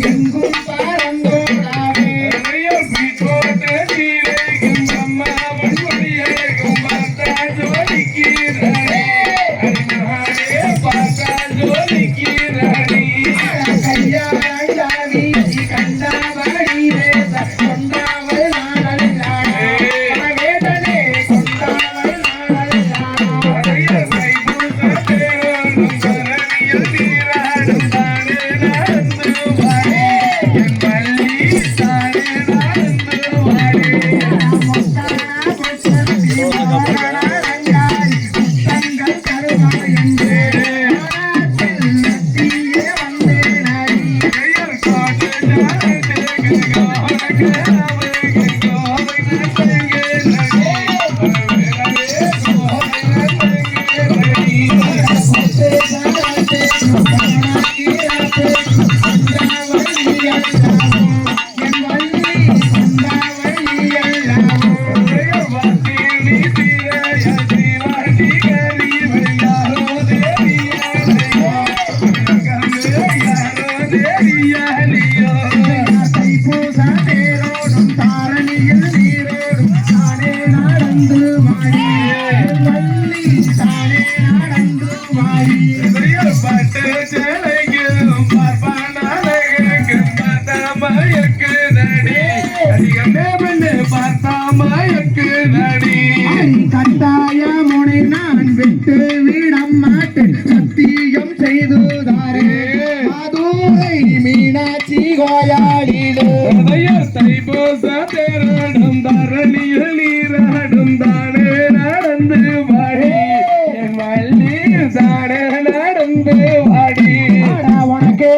D: எங்கும் பறந்தோடாவே
A: ஐயோ போட்டு தீரைக்கும் அம்மாவன் மொழியேக்கும் பார்த்தா ஜோலிக்கிறானே அடிநாடே பார்த்தா ஜோலிக்கிறானே
D: கையாண்டாவி கண்டாவடி வேத கொண்டாவள் நாடல்லாடே வேதனை கொண்டாவள் நாடல்லாடே
A: ஐயோ சைபூசத்தேரோடும் சரணியில் நீராடும் தானே நடந்து வாடே என் பள்ளி தானே நடந்து வாடே
D: தங்கள் கருமா என்றே தீயே வந்தேனாடி
A: ஐயர் காட்டு ஜானதேக்கு காவலக்கு நாவுக்கு கோவை நசங்கே நடி வேறவே கோவை நசங்கே நடி ஐயர் வாத்தினி தீரைய தீராட்டி கரி யாரோ தேவியாலையோ யாரோ தேவியாலையோ ஐயர் பட்டு சேலைக்கும் பார்ப்பானாலகும் பார்த்தாமயக்கு நடி அதிகமே பண்ணு பார்த்தாமயக்கு நடி
D: கட்டாயமுனை நான் விட்டு விட மாட்டேன் சத்தியம் செய்துதாரே மதுரை மீனாட்சி கோயாளிலே
A: ஐயர் தைப்பூச தேரோடும் தரணியில் நீராடும் தானே நடந்து வாடி என் வள்ளி தானே நடந்து வாடி
D: உனக்கு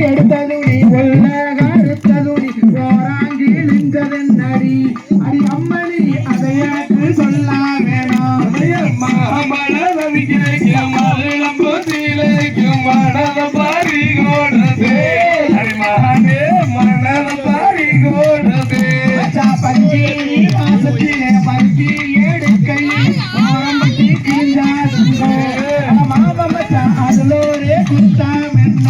D: எடுத்தது நீ உள்ள கருத்தது நீ போராங்கி நின்றதென்னடி அடி அம்மணி அதை எனக்கு சொல்ல வேணாம்
A: ஐயர் மாமல நவிக்கைக்கும் மலம்பு தீலைக்கும் மணல பாரி கோடதே அடிமகனே மணல பாரி கோடதே
D: பஞ்சி மாசத்திலே பருத்தி எடுக்கையில் ஆரம்பத்தி கிழிஞ்சாதுங்க மாம மச்சான் அதுலோரே குத்தாம் என்ன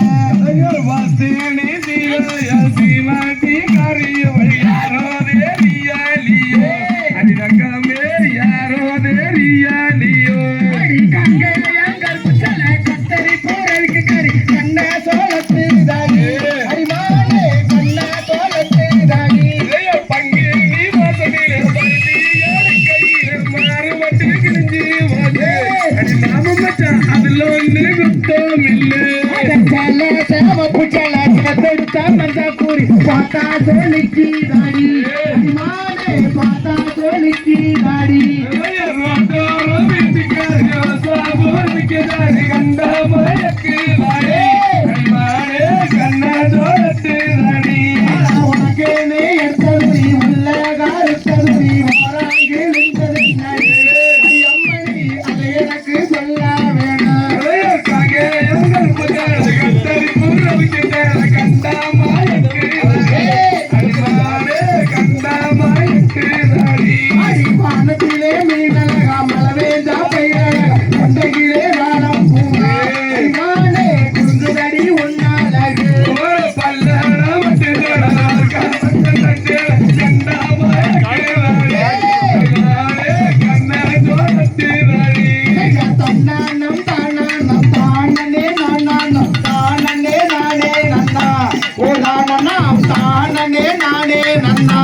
A: ஐயர் வாத்தினி தீரைய சீமாட்டி கரியவள் யாரோ தேவியாலியோ அடிரங்கமே யாரோ தேவியாலியோ
D: அடி கங்கையங்கள் புச்சல கத்தரி போறதுக்கு கறி கண்ண சோளத்து தாகி அடிமானே கண்ண சோளத்து தாகி
A: ஐயர் பங்கினி வாசனிலே பருத்தி எடுக்கையில் மாறுபட்டு கிழிஞ்சு வாதே அடி மாம மச்சான் அதுல ஒண்ணு குத்தம் இல்லை
D: செல சேவ புச்சல சிவத்தெடுத்த மஞ்ச கூறி பாத்தா சோழிக்கு தாடி அடிமானே பாத்தா சோழிக்கு தாடி
A: ஐயர் ரோட்டோரோ வீட்டுக்காரியோ சாபோர்மிக்கதாரி கண்ட மயக்கு தாடி அடிமானே கண்ண ஜோடத்து தாடி
D: உனக்கு நீ எடுத்தது நீ உள்ள கருத்தது நீ வாராங்கி நின்றது நடி அம்மணி அதை எனக்கு சொல்ல வேணாம்
A: ஐயர் காங்கேயங்கள் புகழ் கத்தரி பூரவிக்கிட்டார கண்ட மயக்கு தாடி அடிமானே கண்ட மயக்கு தாடி
D: அடி வானத்திலே மீனழகா மலவேந்தா பையழகா கொண்டையிலே வானம் பூங்கா அடிமானே குறுங்குதடி உன்னாலகு தன்னானம் தானானம் தானே நானானம் தானே நானே நன்னா ஓ நானாம் தானே நானே நன்னா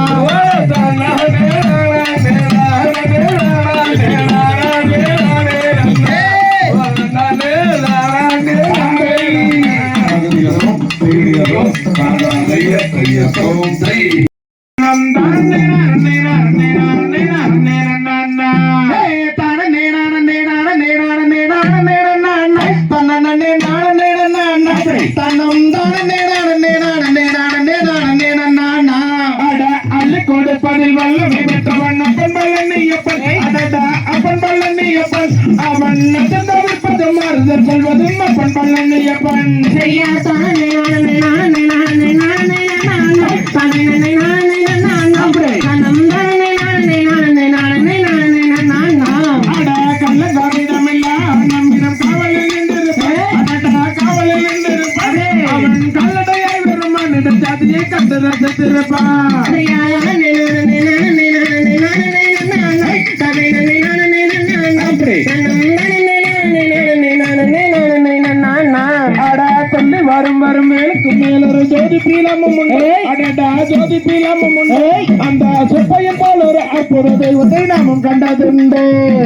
A: கொடுப்பதில் வல்லமை பெற்றவன் அப்பன் பல்லன் நீ அப்பன் அடடா அப்பன் பல்லன் நீ பழனியப்பன் அவன் நடந்தவிப்பது மாறுதல் சொல்வதும் அப்பன் பழனியப்பன்
C: ஐயா தானே நானே நானே நானே நானே நானே தானே நானே நானே நானே கண்ணம் தானே நானே நானே நானே நானே நானே
A: அடா கள்ள காவிடமில்லா நம்மிடம் காவலில் நின்றிருப்பான் அடடா காவலில் நின்றிருப்பான் அவன் கல்லடையாய் வரும் மனித ஜாதியை கண்டு ரசித்திருப்பான்
C: ஐயா நானே நானே நானே நானே நானே நானே தானே நானே நானே நானே கண்ணம் தானே நானே நானே நானே நானே நானே
A: அடா சொல்லி வரும் வரும் மேலுக்கு மேலொரு ஜோதி பீலமும் உண்டு அடடா ஜோதி பீலமும் உண்டு அந்த சுப்பையன் போல் ஒரு அற்புத தெய்வத்தை நாமும் கண்டதுண்டு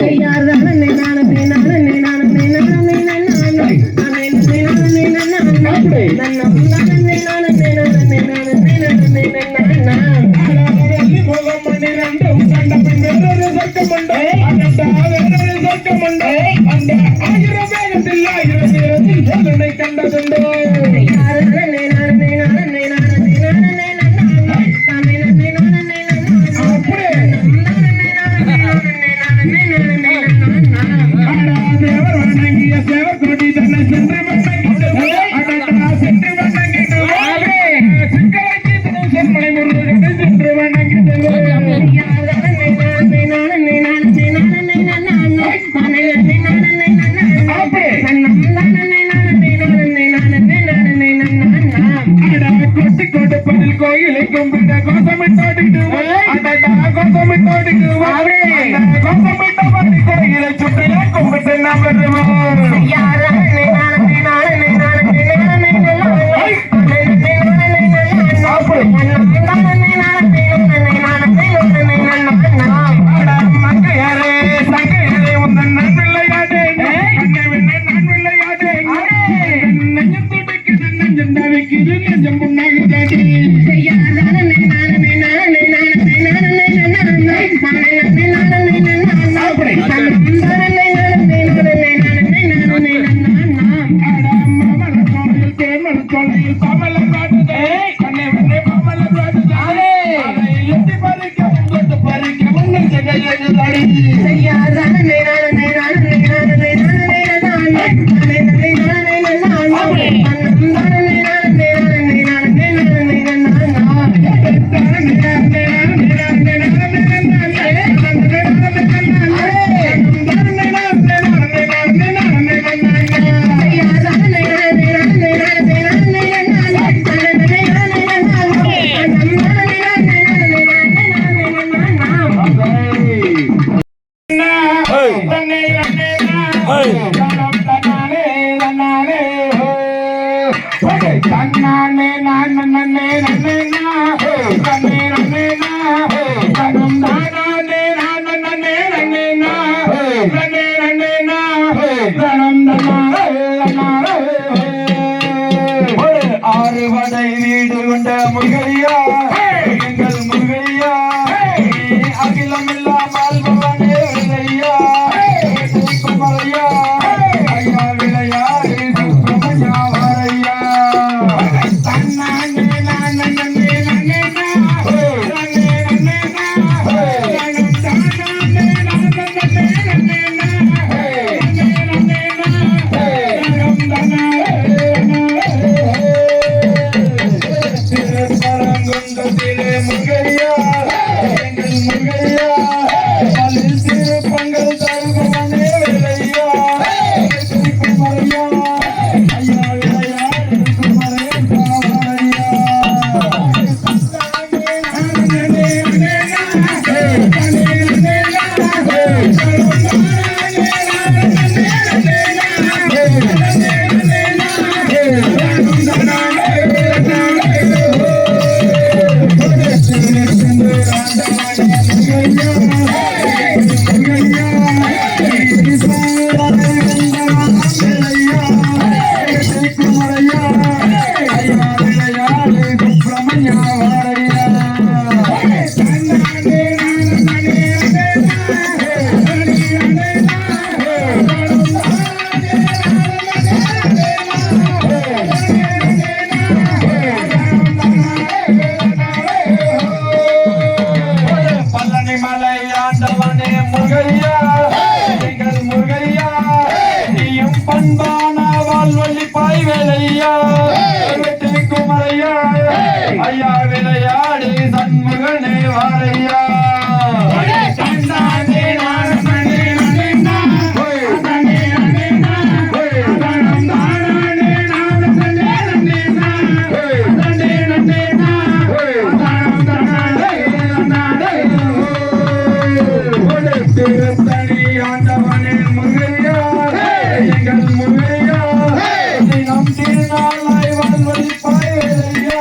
C: ஐயா தானே நானே நானே நானே நானே நானே
A: கோயிலை கும்பிட கோசமிட்டோடிட்டு கோயிலை சுற்றில கும்பிட்டு நாம் வருவோம் ஆறுவடை வீடு கொண்ட முருகலியா எங்கள் முருகலியா அகிலமில்லா மால்பவனே விளையா குமரையா ஐயா விளையாடு சுப்பிரமணியா வாரையா தன்னானே நானே நன்னே நன்னே நன்னே குமரையா வெற்றி குமரையா ஐயா விளையாடி சண்முகனே வாரையா திருத்தணி ஆண்டவனே முருகையா எங்கள் முருகையா தினம் திருநாளாய் வாழ்வழிப்பாய் வேலையா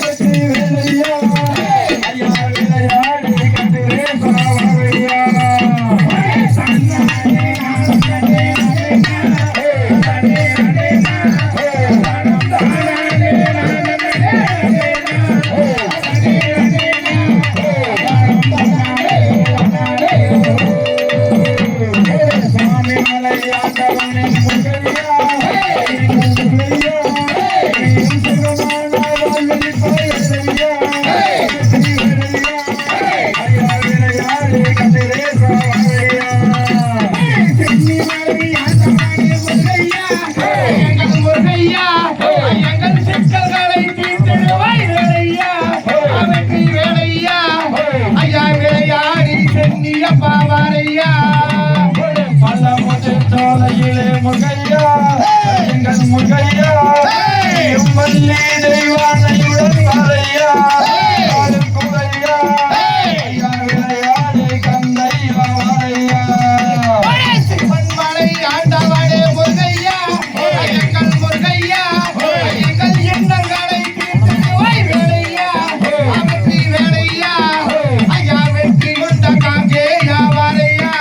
A: வெற்றி வேலையா ஐயா விளையாடி கண்டிரே பரவாயில்லையா சோலையிலே முகையா எங்கள் முகையா மல்லி தெய்வானையுடன் வாரையா குறையா ஐயா விளையாடி கந்தையா வாரையா
C: மலை ஆண்டவனே முருகையா எங்கள் முருகையா எங்கள் எண்ணங்களை தீர்த்திடுவாய் வேலையா வெற்றி வேலையா ஐயா வெற்றி கொண்ட காங்கேயா வாரையா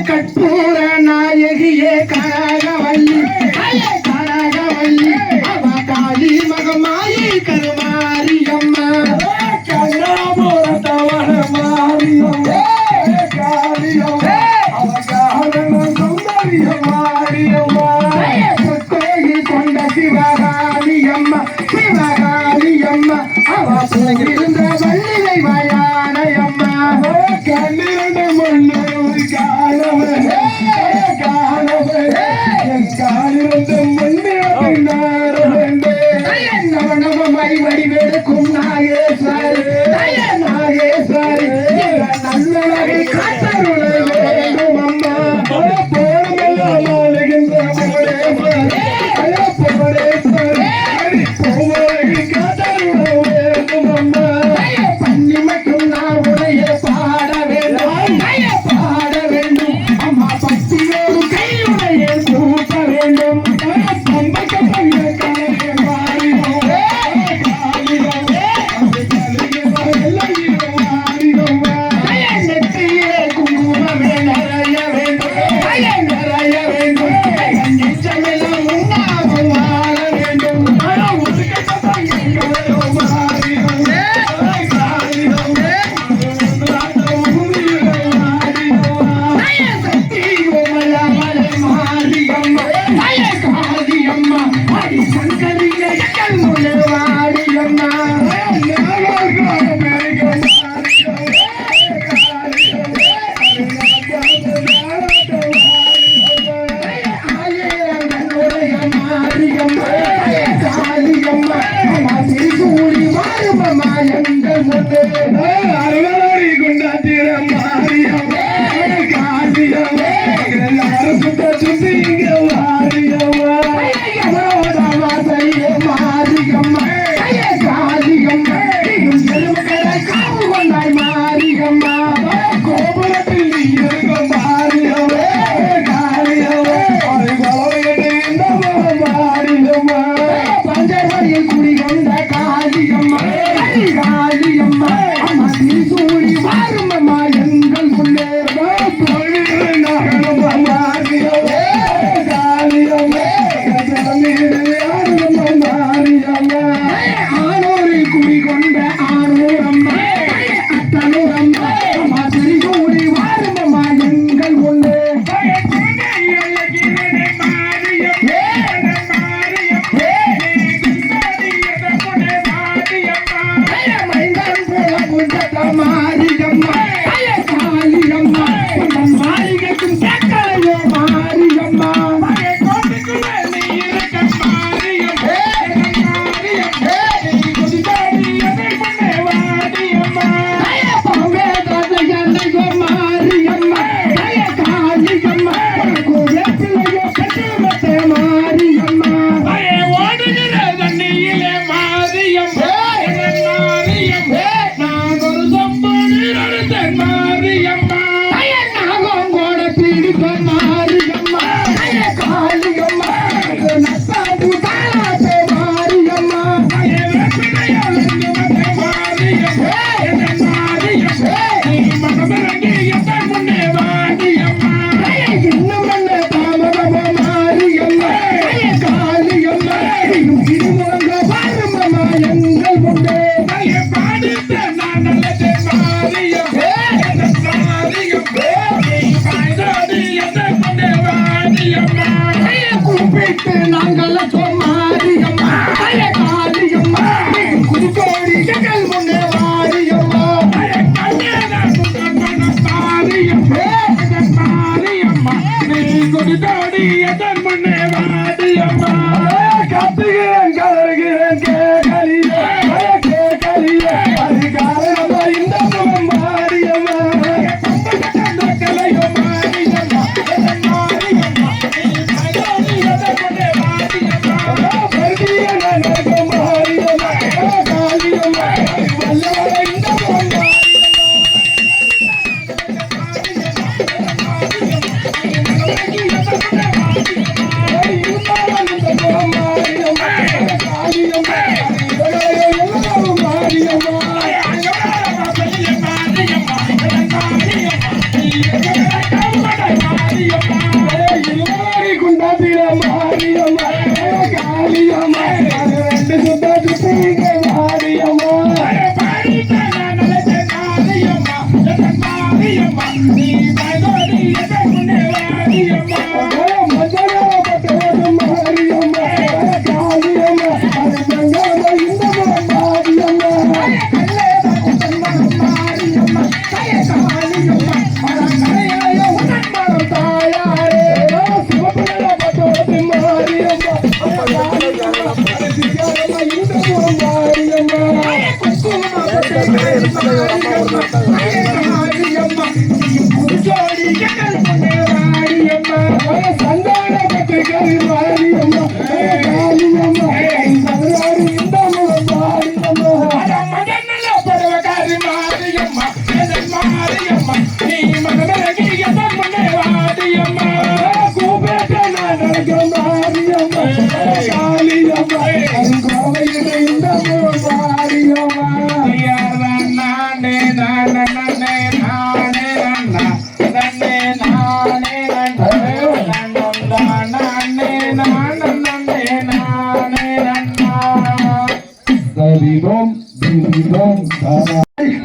C: கற்பூர நாயகியே கனகவல்லி கனகவல்லி அவ காளி மகமாயி கருமாரியம்மா கண்ணாபுரத்தவன மாரியம்மா காளியம்மா அவ காரண சுந்தரிய மாரியம்மா கோயில் கொண்ட சிவகாளியம்மா சிவகாளியம்மா அவ போயிருந்த வள்ளிலை வயானையம்மா கண்ணிரண்டு முள்ளூர் காலவரே காலவரே
A: ஓடி தாடி எதன் முன்னே வாடி அம்மா கத்துகிறேன் கதறுகிறேன் கேட்கலியே கேட்கலியே அதிகாரமா இந்த முகம் மாறியம்மா கலையோ மாறியம்மா மாறியம்மா எதன் முன்னே வாடியம்மா பருதியன நகம் மாறியம்மா காலியம்மா வல்லவரை இந்த முகம்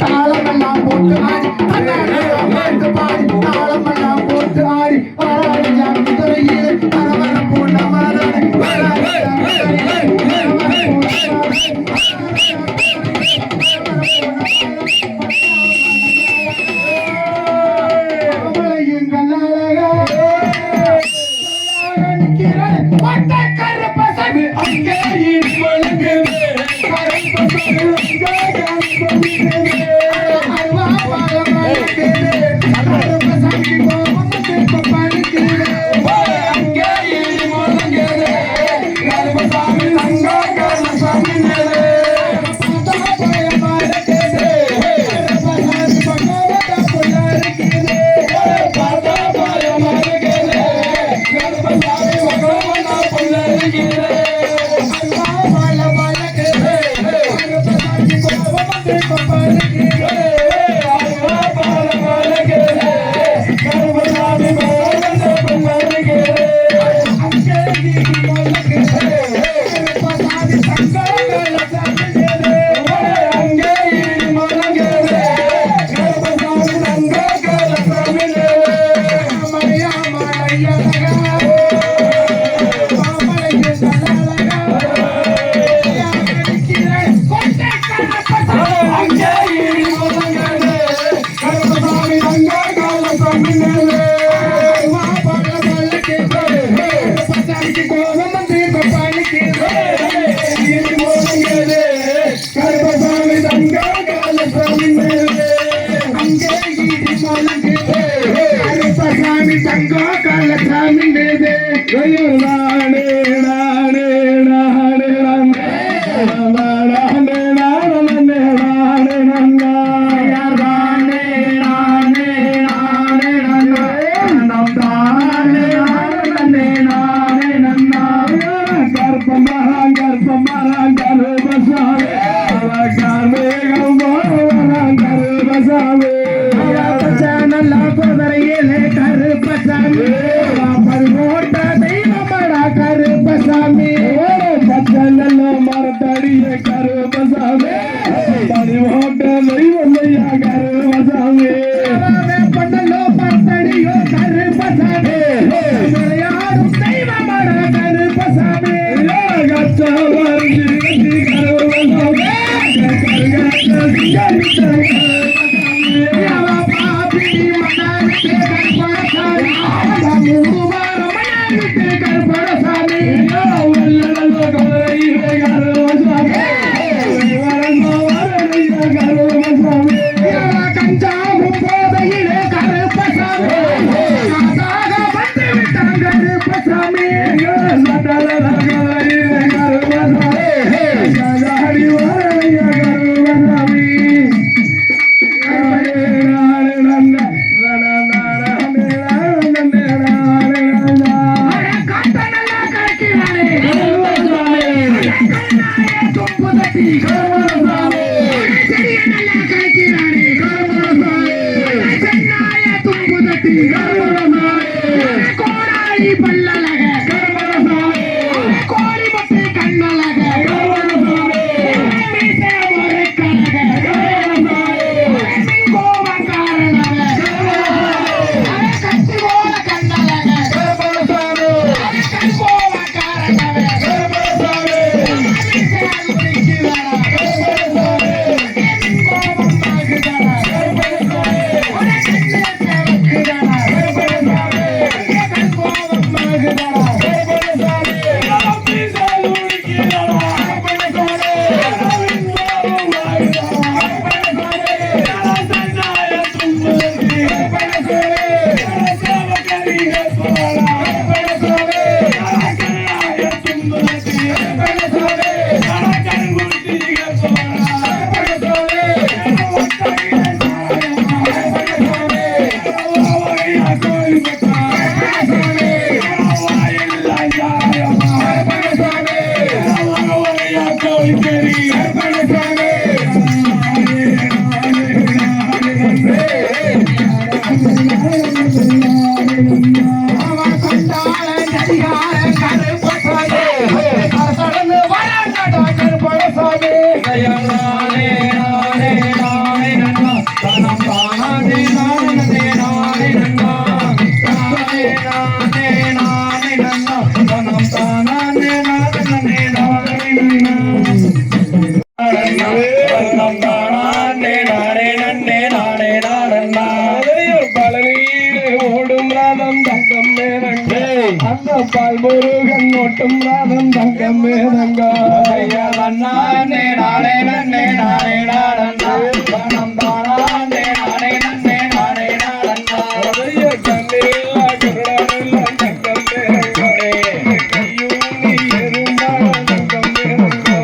A: தாளமெல்லாம் போட்டு ஆடி தாளமெல்லாம் போட்டு ஆடி துறையில் பரவரப்பூண்ட கருப்பசாமி பால்முருகன் ஓட்டும் ராதம் தங்கம் மேதங்கா நானே நானே நன்னே நானே நாடன்னா தானம் தானே நானே நன்னே நானே நாடன்னா கண்ணில்லா குருடனில்லா தங்கம் மேதங்கே கையூனி எறும்பா தங்கம் மேதங்கா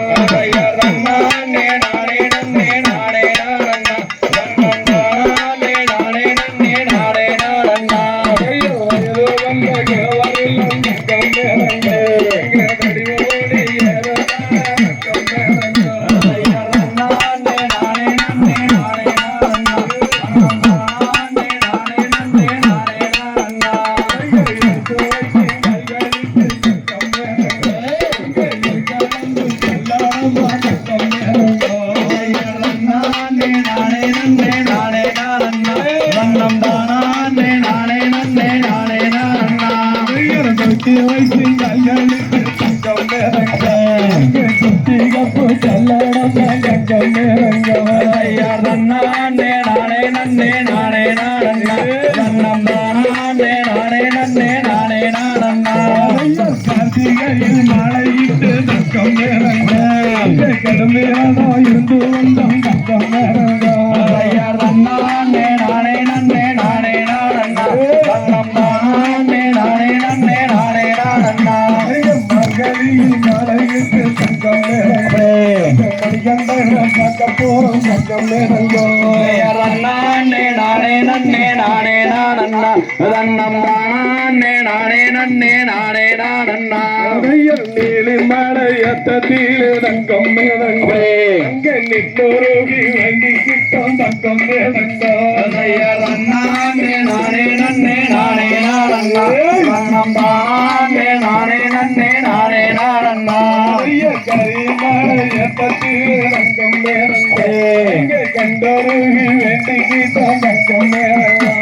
A: நானே நானே நன்னே நானே நாடன்னா தானம் தானே நானே நன்னே நானே நாடன்னா கார்த்திகையில் மழையிட்டு தக்கம் கடுமையானோ இருந்து வந்தோம் தக்கம் நானே நானே நன்னே நானே நாடன்னா நானே நானே நன்னே நானே நாடன்னா மகளில் மழையிட்டு தக்கம் பார்க்க போறோம் தக்கம் நானே நானே நன்னே நானே நாடன்னா தன்னம் நானே நானே நன்னே நானே நாடன்னா நீலி மலையத்தீரு தங்கம் மேதங்கே அங்கே நின்னோருகி வேண்டி கிட்டம் தங்கம் மேதங்கா நானே நானே நன்னே நானே நாடன்னா தன்னம் தானே நானே நன்னே நானே நாடன்னா கரி மலையத்தீரு தங்கம் மேதங்கே அங்கே கண்டோருகி வேண்டி கிட்டம் தங்கம் மேதங்கா